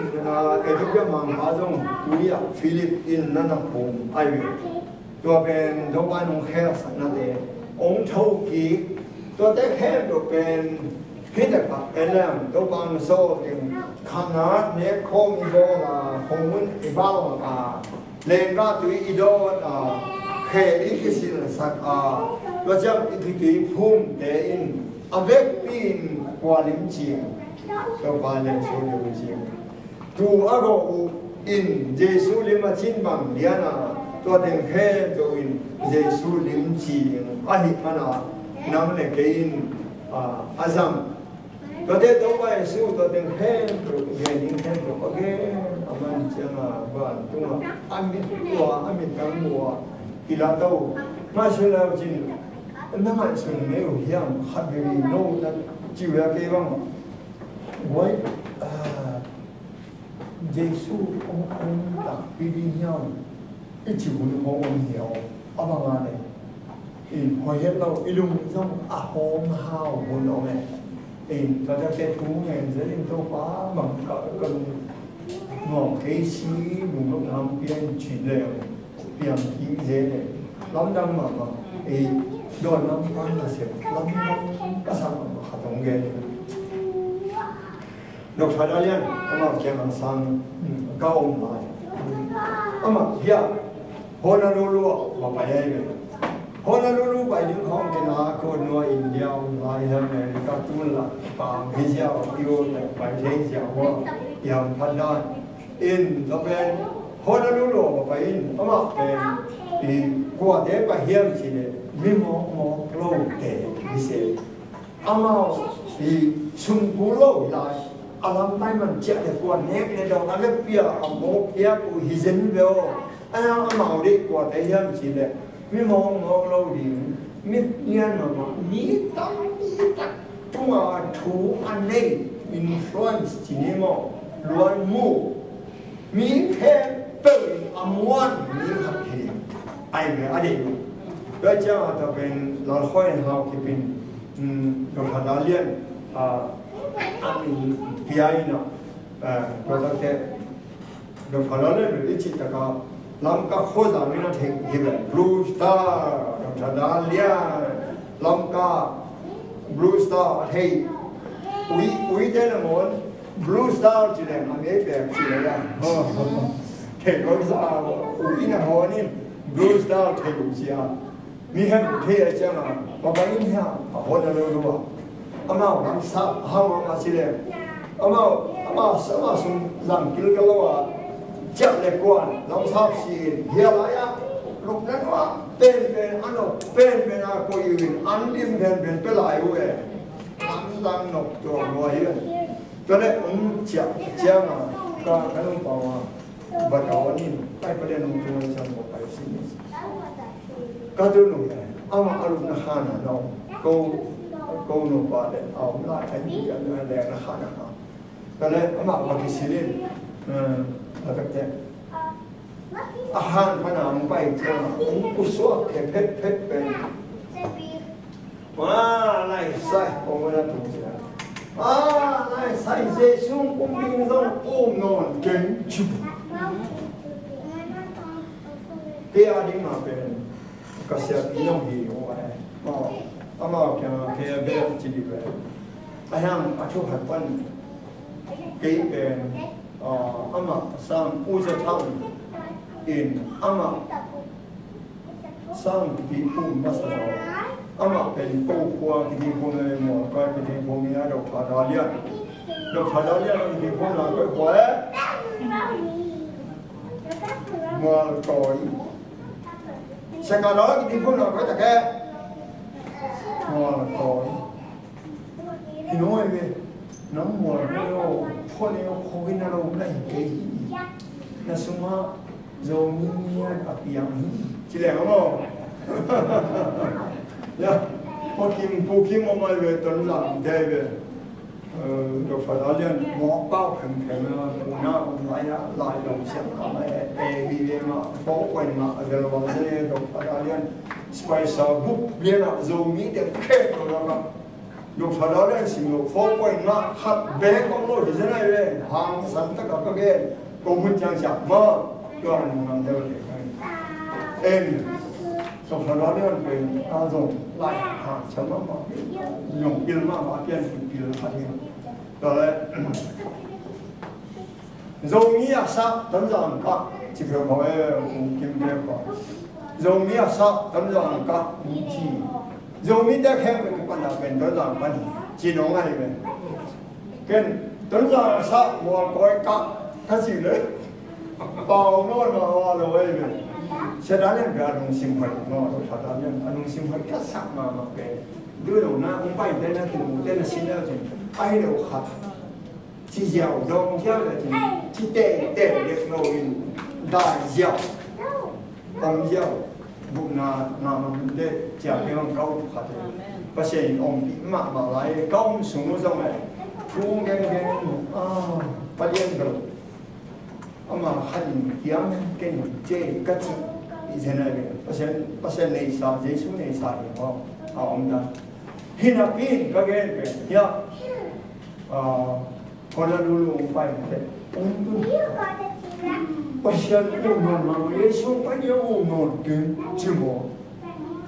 Ethiopia mang bao dung Korea Philippines năn nắp phun ai vậyตัวเป็นđâu ban ông khéo sẵn là để ông thâu kỹตัวเด็กแค่ตัวเป็นพิจารณาเป็นแล้วตัวบางโซ่เป็นขนาดเนี้ยโคมิโดละคงมันอีบ้าเลนก็ตัวอีโดแค่อีกสิ่งสักตัวจะอีกทีพุ่มเดินอเวกปีนกว่าลิ้มจีตัวบางเลนโซ่ลิ้มจีตัวอะไรอินเยซูลิมจินบางเดียนะตัวเด็กแค่ตัวอินเยซูลิมจีอาหิมันน้ำเนี่ยกินอาซัมตัวเด็กตัวไปสู้ตัวเด็กแค่ตัวเรียนยิ่งแค่ตัวโอเคอามันเจ้าบ้านตัวอามิตัวอามิกังวัวกีฬาตัวมาเชื่อแล้วจริงนั่นมันส่วนไม่รู้ยังฮับบีโน่นั่นจิ๋วอะไรบ้างไว้เยซูองค์ตักปีนี้ยังอีจิ๋วนี่ขององค์เหี่ยวอาบางอะไรพอเห็นเราอีลุงต้องหอมหาวบนเอาไงเราจะเก็บถุงเงินจะเล่นตัวป้าบางก็หมอกเอซีหนุ่มลูกน้ำเปลี่ยนฉีดเลยเปลี่ยนที่เจ๊เลยล้ำดังมาโดนน้ำปั้นมาเสียล้ำก็สั่งมาขัดตรงเงินดอกชายได้ยังเอามาแกมันสั่งเก้ามาเอามาเฮียพอนารู้ว่าไปได้เลยพอเรารู้ไปถึงห้องเป็นอาคนว่าอินเดียลายอเมริกาตุลาปางเฮียอยู่ไปเที่ยวว่าอย่างพันดานอินก็เป็นพอเรารู้ว่าไปอินก็มาเป็นกว่าเด็กไปเฮียสิเนี่ยมีหมอโลเตมิเศษอามาชุมกุโลลายอารมณ์ไม่มันเจ็บแต่กว่าเน็กเนี่ยเราอะไรเปียอโมเปียกูฮิเซนเบลอามาเด็กกว่าเฮียสิเนี่ยมีมองเราดีมีเรียนมามีตั้งตัวถูอันนี้อินฟลูเอนซ์ที่นี่มั้งล้วนมูมีแค่เป็นอมวนมีขับเห็น ai về ở đây đó chứ là bên là khơi hào thì bên được hạt đá liên anh kia nó có thể được hạt đá liên được ít chỉ cả làm các khối giảm nó thành hiện blue star được hạt đá liên làm các blue star hay quý thế là muốn blue star chỉ là làm cái việc chỉ là thì có sao quý là muốn blue star thì cũng chỉ mi hem thế chứ mà bà in ha họ là đâu đâu mà làm sao how mà chỉ là mà sum rằng kêu cái lo chậm lại quan làm sao chỉ hiểu lại á lúcนั้นว่าเป็นอันนั้นเป็นอะคุยวินอันดิมเป็นไปหลายเว้ยอันดังนกตัวรวยกันก็เลยจับเจ้ามาก็ขนมปังว่าบัดเอาอันนี้ไปประเด็นตรงๆจังหวะไปสิก็ดูหนุ่มเอามาอารมณ์นะคะนะน้องกูหนุ่มป่าเด็กเอาไล่ให้ดีกันแรงนะคะนะก็เลยเอามาวันที่สิรินแล้วก็เจ้าอาหารพนามไปเจ้ากุศลเพชรเป็นว้าไล่ใส่ผมไม่ได้ถูกใช่ไหมไล่ใส่เจ้าช่วงกุ้งบินส่งโอ้นอนเก่งชุบเกี่ยดิ้งมาเป็นกระเสียปีน้องหิวไว้อามาแค่เกี่ยเบลจีดีไปอาหารอาชุหัดปั้นเกี่ยเป็นอามาสร้างอุจจาระอินอามาสร้างที่ภูมิมาสร้างอามาเป็นปูควงที่ภูมิหมดก็ที่ภูมิดอกผาดาเลียนที่ภูมิเราก็หัวมัวต่อยเช่นกันแล้วที่ภูมิเราก็จะแก่มัวต่อยพี่น้อยเว้ยน้ำมัวเราพ่อเราคุยน่าเราได้เก่งน่าสมะzoomnya tapi yang cilek apa? Ya, pokim mau le ton lang deve. Dok padalian mau pau kem una lai dong siap kama bive ma pau koin ma agel wale dok padalian spice book biena zoomi de ke program. Dok padalian singlo pau koin ma hat be kong lo hizana ye hang santa ka ke komun jang siap maก็อันนั้นเดียวกันสมภารเนี่ยเป็นอาสมไล่หาชาวบ้านหยงกิลมาเปลี่ยนกิลอะไรก็เลยโจมีอาสาตั้งใจกับที่เพื่อนเขากินเด็กก่อนโจมีอาสาตั้งใจกับมีจีโจมีเด็กแค่เป็นปัญหาเป็นตั้งใจปัญหาจีนองอะไรเป็นกันตั้งใจอาสาวัวก้อยกับทั้งสิ้นเลยเป่าโน่นมาว่าเลยเช่นนั้นเป็นอารมณ์สิมพันธ์โน่นถ้าตอนนี้อารมณ์สิมพันธ์ก็สักมาเป็นดูดูนะผมไปเดินนะที่ผมเดินสิ่งแล้วจริงไปเร็วขัดที่เยาวดงเที่ยวเลยจริงที่เตะเด็กน้อยได้เยาวตั้งเยาวบุญนามันเด็กจากเรื่องเก่าขัดเพราะฉะนั้นองค์มาหลายก้าวสูงจังเลยพุ่งเก่งปะเลี้ยงกันอามาขันยังเก่งเจ๊กัดอีเจน่าเลยเพราะฉะนั้นในสายเจสุในสายเขาเอาอมตาฮินาปีนก็เก่งเป็นยาคนละลูกไปแต่เพราะฉะนั้นองค์นั้นมาเยซูไปเดียวองค์นั้นเก่งจิ๋ว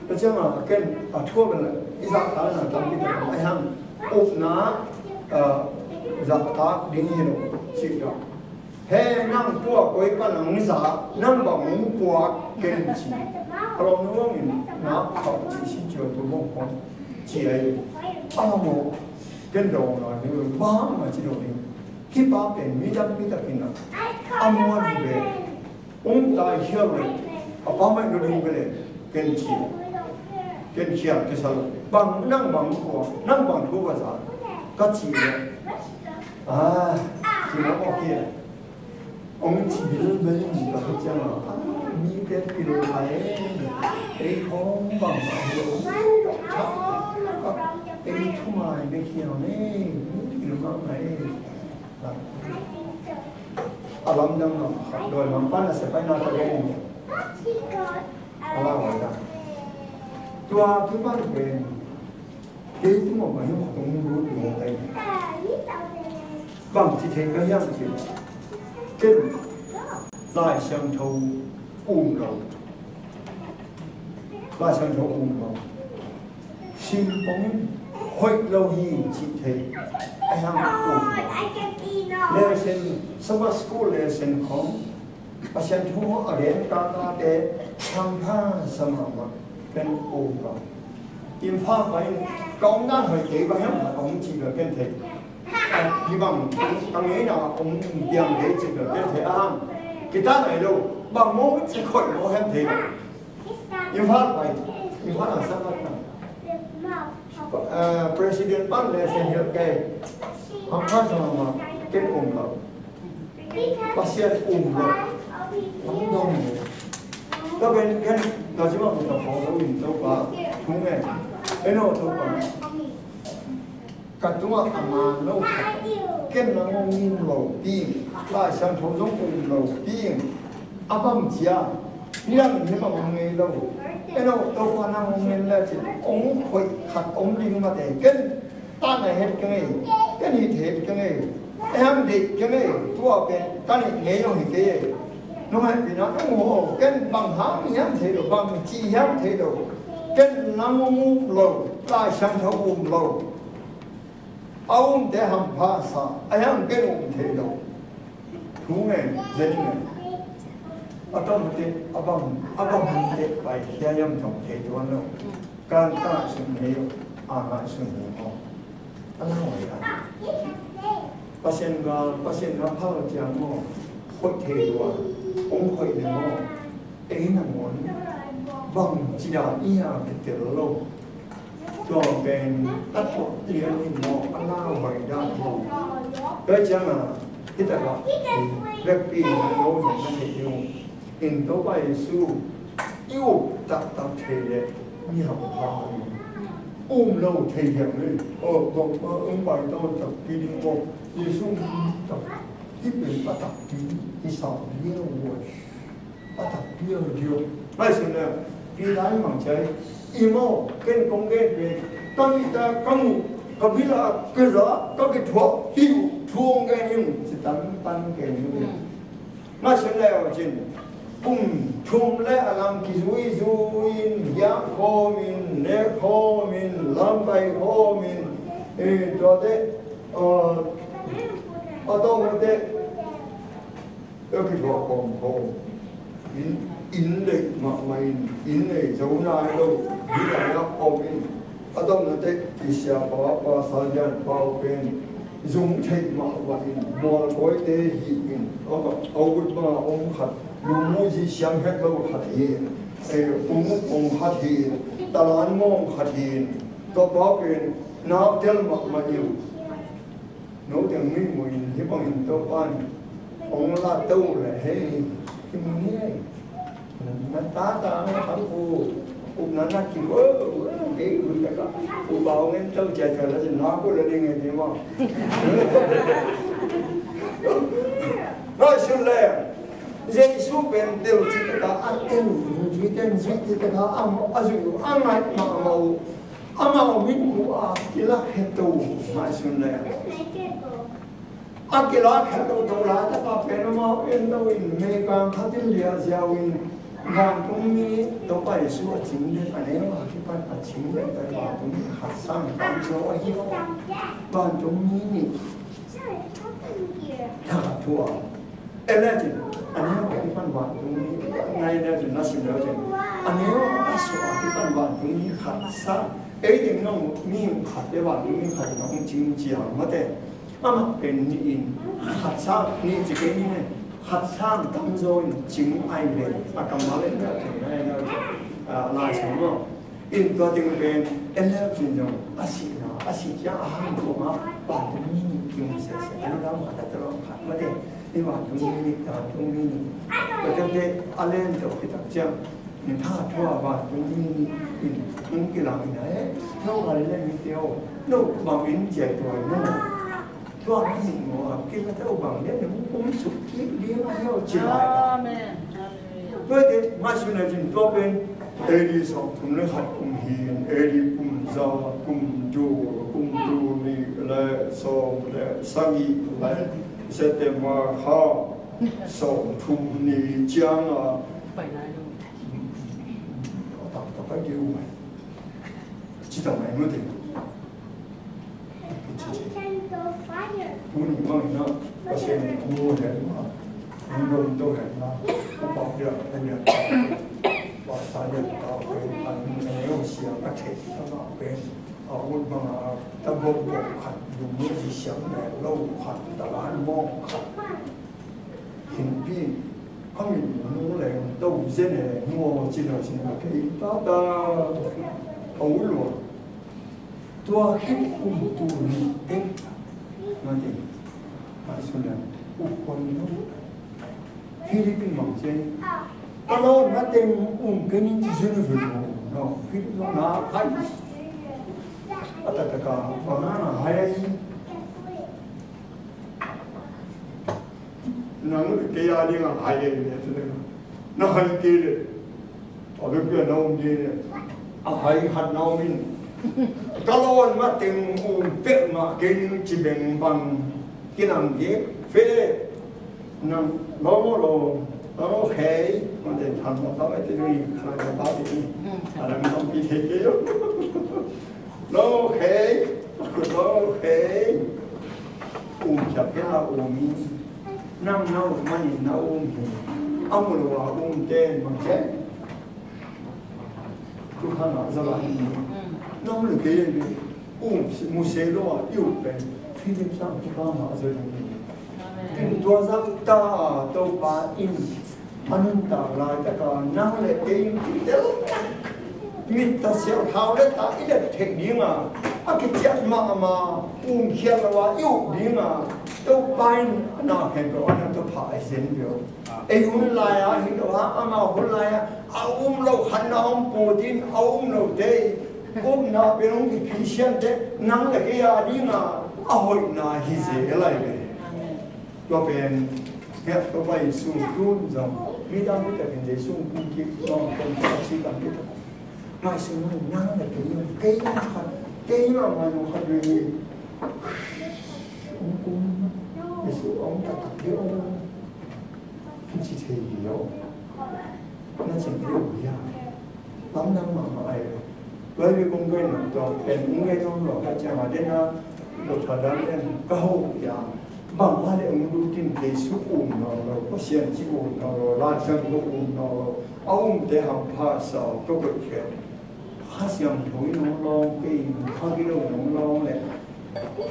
เพราะฉะนั้นเก่งทั่วไปเลยอีสักตาหน้าตาที่จะไอ้ฮันอุปนาจับตาดิ้งหินชิดาเฮ้นั่งตัวก้อยกันหนังสานั่งบังมุกวาเก่งจีเราโน้มนับเขาจีสิเจอตัวมงคลจีไอ้อ้าวโมเก่งโดนหน่อยนี่บ้ามาจีโดนนี่ที่ป้าเป็นมิตรกินนะอ้าวมันเบองตายเชื่อเลยป้าไม่โดนไปเลยเก่งจีเก่งเชื่อที่สุดบังนั่งบังกวานั่งบังทุกภาษาก็จีเลยจีน้องโอเคองค์ที่บิลเบลมีก็จะมีแต่กิโลไทยไอ้ของบางบางโลไอ้ทุ่มไอ้เด็กเขียวนี่กิโลบางไหนอารมณ์ดังโดยมันปั้นเสร็จไปนอนตัวเอง อะไรวะจ๊ะตัวที่บ้านเป็นที่ที่หมดมาที่หมดตรงนี้รู้อยู่ไหนบางทีเทก็ยังจริงเช่นลายเชิงโทอุ้มเราลายเชิงโทอุ้มเราชิมปงหอยเราหินจิตเทไอ้ยังอุ้มเลเซนสมัครสกูลเลเซนของประชาชนอะไรต่างๆแต่ทำผ้าสมัครมาเป็นอุ้มเราอินฟ้าไปกองนั้นหอยเก๋ไปยังมาองจีกับเป็นเทพี่บังตรงนี้นะองเดียงเก๋จีกับเป็นเทอ้างกีตาร์ไหนดูบางโมจะคอยโมเห็นเทอินฟ้าไปอินฟ้าหลังสักวันPresident ปั้นเลยเซนเฮลเก๋ทำผ้าสมัครมาเป็นอุ้มเราปัสเซียนอุ้มเราทั้งดงก็เป็นแค่เราจะว่าเราขอเราอินตัวป่าทุ่งแม่ไอ้โน่ตัวป่ากัดตัวอามาโน่เก็บน้ำมันเราปิ้งลายช่างทำต้องอุ้มเราปิ้งอาบัมเจียนี่เราเห็นมาองเงยเราไอ้โน่ตัวป่าน้ำองเงยแล้วจิองคอยขัดองลิงมาแต่เกินตาไหนเห็นกันไงกันหิเห็นกันไงไอ้ฮัมเด็กกันไงตัวเป็นกันเงี้ยยังเห็นกันน้องให้พี่น้องโอ้โหกันบางหางยังเท่ดบางจียังเท่ดกันน้ำมูกเราลายช่างทำอุ้มเราเอาแต่ทำภาษาไอ้ยังกันอุ้มเท่ดถูกไหมเจนเนี่ยอาตมาเด็กอาบัมเด็กไปเฮียยังทำเท่ตัวนั้นการตั้งสิ่งนี้อาหารสิ่งนี้อ๋ออะไรวะเนี่ยเปอร์เซ็นต์ว่าพ่อจะมองคนเทตัวองค์คอยเนี่ยมองเอ็งหนังมันบังจีดาอีหาเป็นเตลโลตัวเป็นตัดตัวเลี้ยงนี่มองอันน่าไว้ได้โดยจังอ่ะที่แต่ละเล็กปีโน้ตของมันเดียวอินตัวไปสู้ยูตัดเทเลยมีหางพาอุ้มเราเทียงเลยบอกว่าไปต้องจับปีนี้บอกยิสุจับที่เป็นประดับที่สองเลี้ยววัวประดับเลี้ยวเดียวไม่ใช่เนี่ยพี่ได้หมั่นใจอีโม่เก่งกงเก่งเลยตอนนี้แต่กังกับพี่ละก็รอก็ไปทั่วหิวทั่วเก่งยิ่งจะตั้งเก่งยิ่งไม่ใช่แล้วจริงปุ่มทุ่มและอารมณ์กิจุยยาโคมินเนโคมินลำไปโคมินตัวเด็กต้องเด็กก็คือว่าคงอินเด็กมาไม่อินเลยเจ้านายเราที่ไหนก็โคมินต้องเด็กที่เสียภาษายันภาเป็นจุงเทมาวันมอลก้อยเตหินเอาบุตรมาองค์ขัดลูมูจีเสียงเฮ็ดเราขัดหินปุ่มองขัดหินตลาดมองขัดหินตัวพ่อเป็นน้ำเทลมาอยู่โน้ตยังไม่เหมือนที่บางทีตัวป้านองลาตู้เลยเฮ้ยที่มึงนี่มันตาทั้งกูนั้นนักกินเอ้ยกูจะก็กูเบาเงี้ยเจ้าเจ้าแล้วจะน้ากูเลยยังไงดีวะร้อยสุดเลยเจสุเป็นเดียวที่ตาอันเอ็นที่เต็มที่ตาอันอาจุอันไหนมาวินหัวกิลาเฮตูมาสุดเลยอากิลาเฮตูตัวละแต่ก็เป็นมาเป็นตัววินเมกันขัดเลียเสียวินงานตรงนี้ตัวไปสู้จริงเลยอันนี้ว่าที่ไปจริงเลยแต่ว่าตรงนี้ขัดสร้างบ้านเจ้าหิวบ้านตรงนี้นี่ถ้าทั่วเอเลจิอันนี้ว่าที่บ้านบ้านตรงนี้ในเนี่ยจะน่าสนใจอันนี้ว่าสวยที่บ้านบ้านตรงนี้ขัดสร้างเอ้ยถึงน้องมีขัดได้ว่ามีขัดน้องจริงจังมาแต่อามาเป็นนี่ขัดสร้างนี่จะเป็นยังไงขัดสร้างตั้งโซนจึงไอเวนอากามาเล่นแบบถึงได้แล้วลายเชื่อมอินตัวจึงเป็นเอเลจินงอาศิยาอาหารตัวมาบ้านตรงนี้จึงเสียแล้วเราขัดตลอดขัดมาแต่ที่บ้านตรงนี้ตรงนี้ก็จะได้อะไรตัวที่ตั้งใจนี่ถ้าทั่วบ้านตรงนี้มันกี่หลังไหนเท่าไรเล่นนิดเดียวนู่นบางอินเจ็ดตัวนู่นตัวนี้หนูกินแล้วเท่าบางเนี่ยมันคงสุกที่เลี้ยงให้เราจีบไปเพื่อที่มาสุนัขจินตัวเป็น eri so thum le khat hin eri za kum ni le so le sangi le September ha so thum ni chiang a phải điều mày chỉ tao mày mới được muốn những món nó có xe này mua để mà muốn tôi hẹn nó có bảo được anh được và sai được tao phải ăn nếu xíu các thể nó bên ở bên mà tao vô bộ khẩn dùng những gì xíu này lâu khẩn tao ăn mong khẩn hiện bi không mình muốn là đâu dễ này mua chỉ là cái đó ta ấu luôn tua hết cùng tu ni em nói gì mà xuân là quân nó Philippines mỏng chơi kalau nó tem cái những gì nó phải nó Philippines nó hay tất cả nó là hay nó cái gì đi ngang hay đấy nó hay kia đấy ở bên kia nó không kia đấy hay hạt nó mình kalau mà tem pet mà cái những chỉ bên bằng cái làm gì phê nó nó hay mà để thành một cái cái gì khai ra bao nhiêu là mình không bị thế kia nó hay chặt cái nào năm nào mà nhìn nào ông là ông tên bằng chết chúng ta nói ra là nó là cái gì một xe đó yêu bên philim sang chúng ta nói ra là tua giáp ta tàu ba in anh ta lại tất cả năng lực cái gì mình ta sẽ tháo lấy ta ít là thế đi mà cái chuyện mà kia là yêu đi mà tàu bay nó hiện có anh tàu phải diễn biểu ai hôm nay à hiện đó mà hôm nay à ông lâu khăn ông bù tin ông lâu đây ông nào bên ông cái khí sen thế năng là cái gì mà hồi nào hi dễ lại vậy cho bên hết tàu bay xuống tuôn dòng mi đang biết là cái xuống cung kịp nó còn có sự cần biết nói sự năng là cái mà nó không được ông cũng cái sự ông ta tập hiểu không chỉ thấy hiểu nó chỉ hiểu gì lắm năm mà ai bởi vì con người nó to bên con người nó lo cái cha mà đến nó được thời gian đến câu ya bằng hai để ông đủ tin để số nó có xem chỉ nó là chân nó ông để học phá sao có cái chuyện phát hiện thôi nó lo cái khó cái đâu nó lo này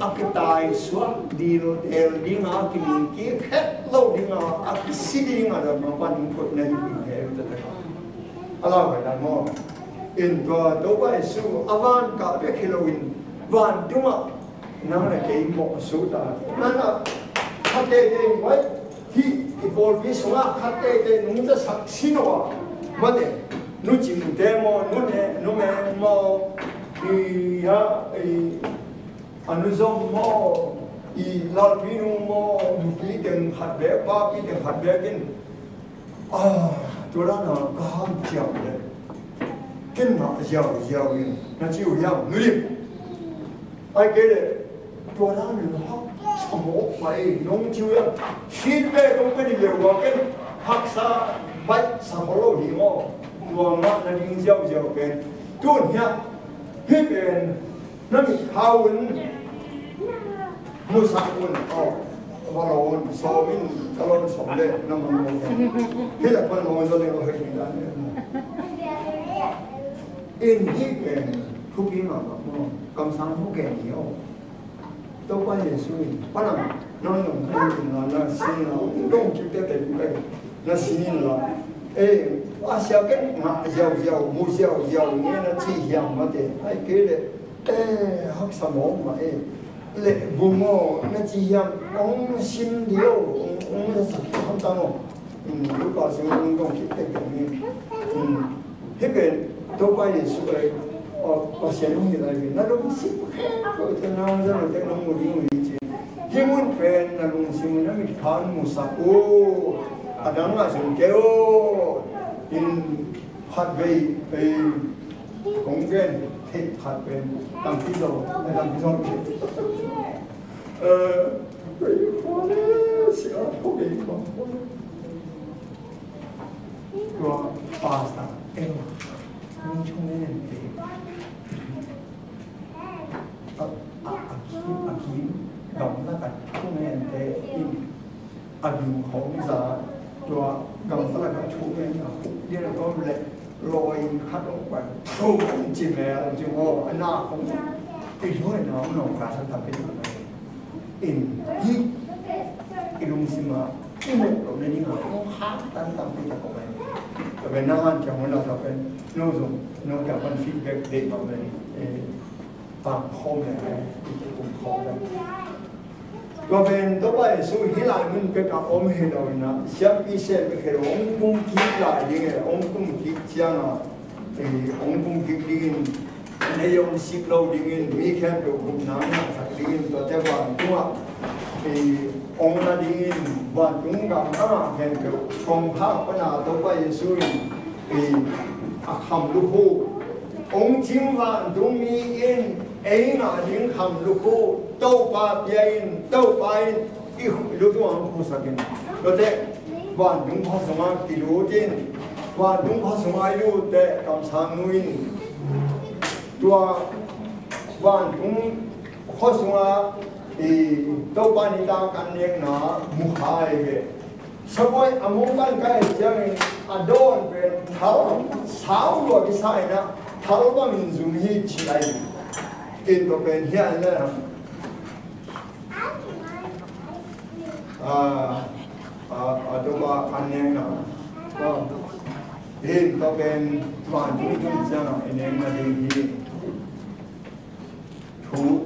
cái tài suất đi rồi đều đi ngã cái mình kia hết lâu đi ngã cái xí đi ngã rồi mà quan cột này bị thế tất cả Allah phải làm mò in và đâu phải số avan cả cái Halloween van đúng không nó là cái một số ta nó là hạt tê tê vậy thì cái bột cái số hạt tê tê nó sẽ sắc xin nó mà đấy nó chỉ một demo nó mà thì anh dùng mò là vì nó mò bị tiếng hạt bẹ ba bị tiếng hạt bẹ tôi đã nói có ham chiều đấy cái mà giàu nó chịu giàu người ai kể đấy tôi đã nói học một bài nông chiêu xin về công ty điều hòa cái học sa bách sao lâu thì mò tôi nói là những giàu cái tôi nhá hết bên nó bị hao ứng mua sắm quân vào lon số mình cái lon số đấy nó mà mua thế là con lon rồi nó hơi bị đắt in hết cái không biết mà cầm sáng không kèm nhiều đâu có gì suy bắt đầu nó làm hay là xin là đông chịu cái cái là xin là sao cái mà giàu mua giàu nghe nó chỉ giàu mà thế hay cái đấy học sao mà lệ vùng mò nó chỉ giàu ông xin điều ông là sao không tao lúc đó xin ông đông chịu cái này hết cái đâu có gì suy có xem như là vì nó đúng xíu rồi thì nó rất là cái nó mua đi chứ khi muốn về là đúng xíu nó bị phán một sạp đó là dùng kéo in hạt về thì cũng cái thì thậtเป็นตามที่เราในตามที่เราเสียพวกนี้ก็ตัวปาสต้ามันช่วงนี้เนี่ยอาคีดอกนักการช่วงนี้เนี่ยอายุของจะตัวกำลังจะช่วงนี้เดี๋ยวก็เลยลอยคัดออกไปโอ้จริงแล้วจริงว่าหน้าของอีกด้วยน้องหนองการสันทเป็นยังไงอินฮิอิลุงซิมาที่หมดเราในนี้เราต้องหาตั้งตั้งเป็นตะกบไปแต่เป็นหน้าที่ของเราจะเป็นโน้ตส่งโน้ตจากมันฟีดแบ็กเด็กเราเลยปากคมเลยที่จะคุ้มครองเลยก็เป็นตัวไปสู้ที่หลายมันเป็นกับองค์เฮโร่นะเสียพิเศษเป็นเฮโร่องค์กุมคิดหลายดิ้งองค์กุมคิดเชียงอ่ะองค์กุมคิดดิ้งในยงสิบโลดิ้งมีแค่ตัวกุมน้ำนะสักดิ้งตัวเจ้าวันตัวองค์นั้นดิ้งวันจุงกับน้าเห็นตัวกองทัพปนาตัวไปสู้อาคำลูกคู่องค์ชิมวันจุงมีเองน่ะดิ้งคำลูกคู่โตปาเปียนโตไปอีลูกตัวมันพูดสักอย่างก็แต่วันดุงพอสมากิโลจินวันดุงพอสมาอยู่แต่กำสังนุยตัววันดุงพอสมาโตปานิตากันเองนะมุขายเกสมัยอมุกันก็จะอดอนเป็นเท้าสาวตัวที่ใส่นะเท้าบ้านจุงฮีชีไอกินก็เป็นเฮียนเลยตัวอันนี้นะก็ดินก็เป็นวันที่จุดจ้าอันนี้มาดีที่ถูก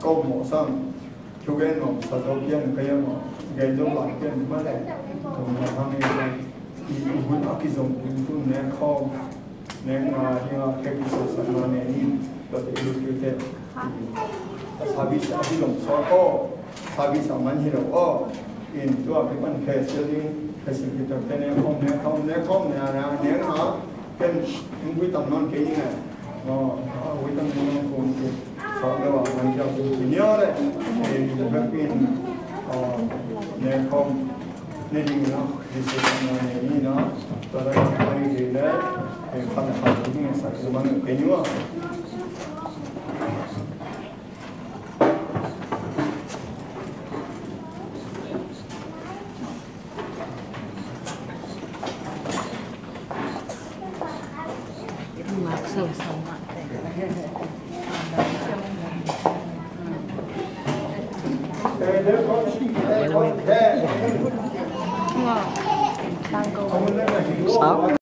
ก็หมอซ้ำทุกอย่างสะดวกยังก็ยังเกี่ยวกับหลักเกณฑ์มาเลยถูกมาทำให้ได้ที่บุญอาคิสมบุญทุนเนื้อข้อเนื้องาที่ว่าแค่พิสูจน์สัญญาเนี่ยนี่ก็จะรู้อยู่แต่สาบิสอาบิลงสอก็สาบิสามันฮิโร่อินตัวเป็นคนเคสยิ่งเคสที่จะเป็นเนี่ยเขาเนี่ยนะเนี่ยนะเป็นวิตามินเกี่ยงไงวิตามินคนที่ชอบเรื่องมันจะเป็นที่เยอะเลยจะเป็นเนี่ยเขาเนี่ยดีนะที่สุดเนี่ยนี่นะตัวเราไม่ดีเลยพันธุ์ที่สักมันเป็นยังไงsâu sâu mạnh Ngon. Tăng câu.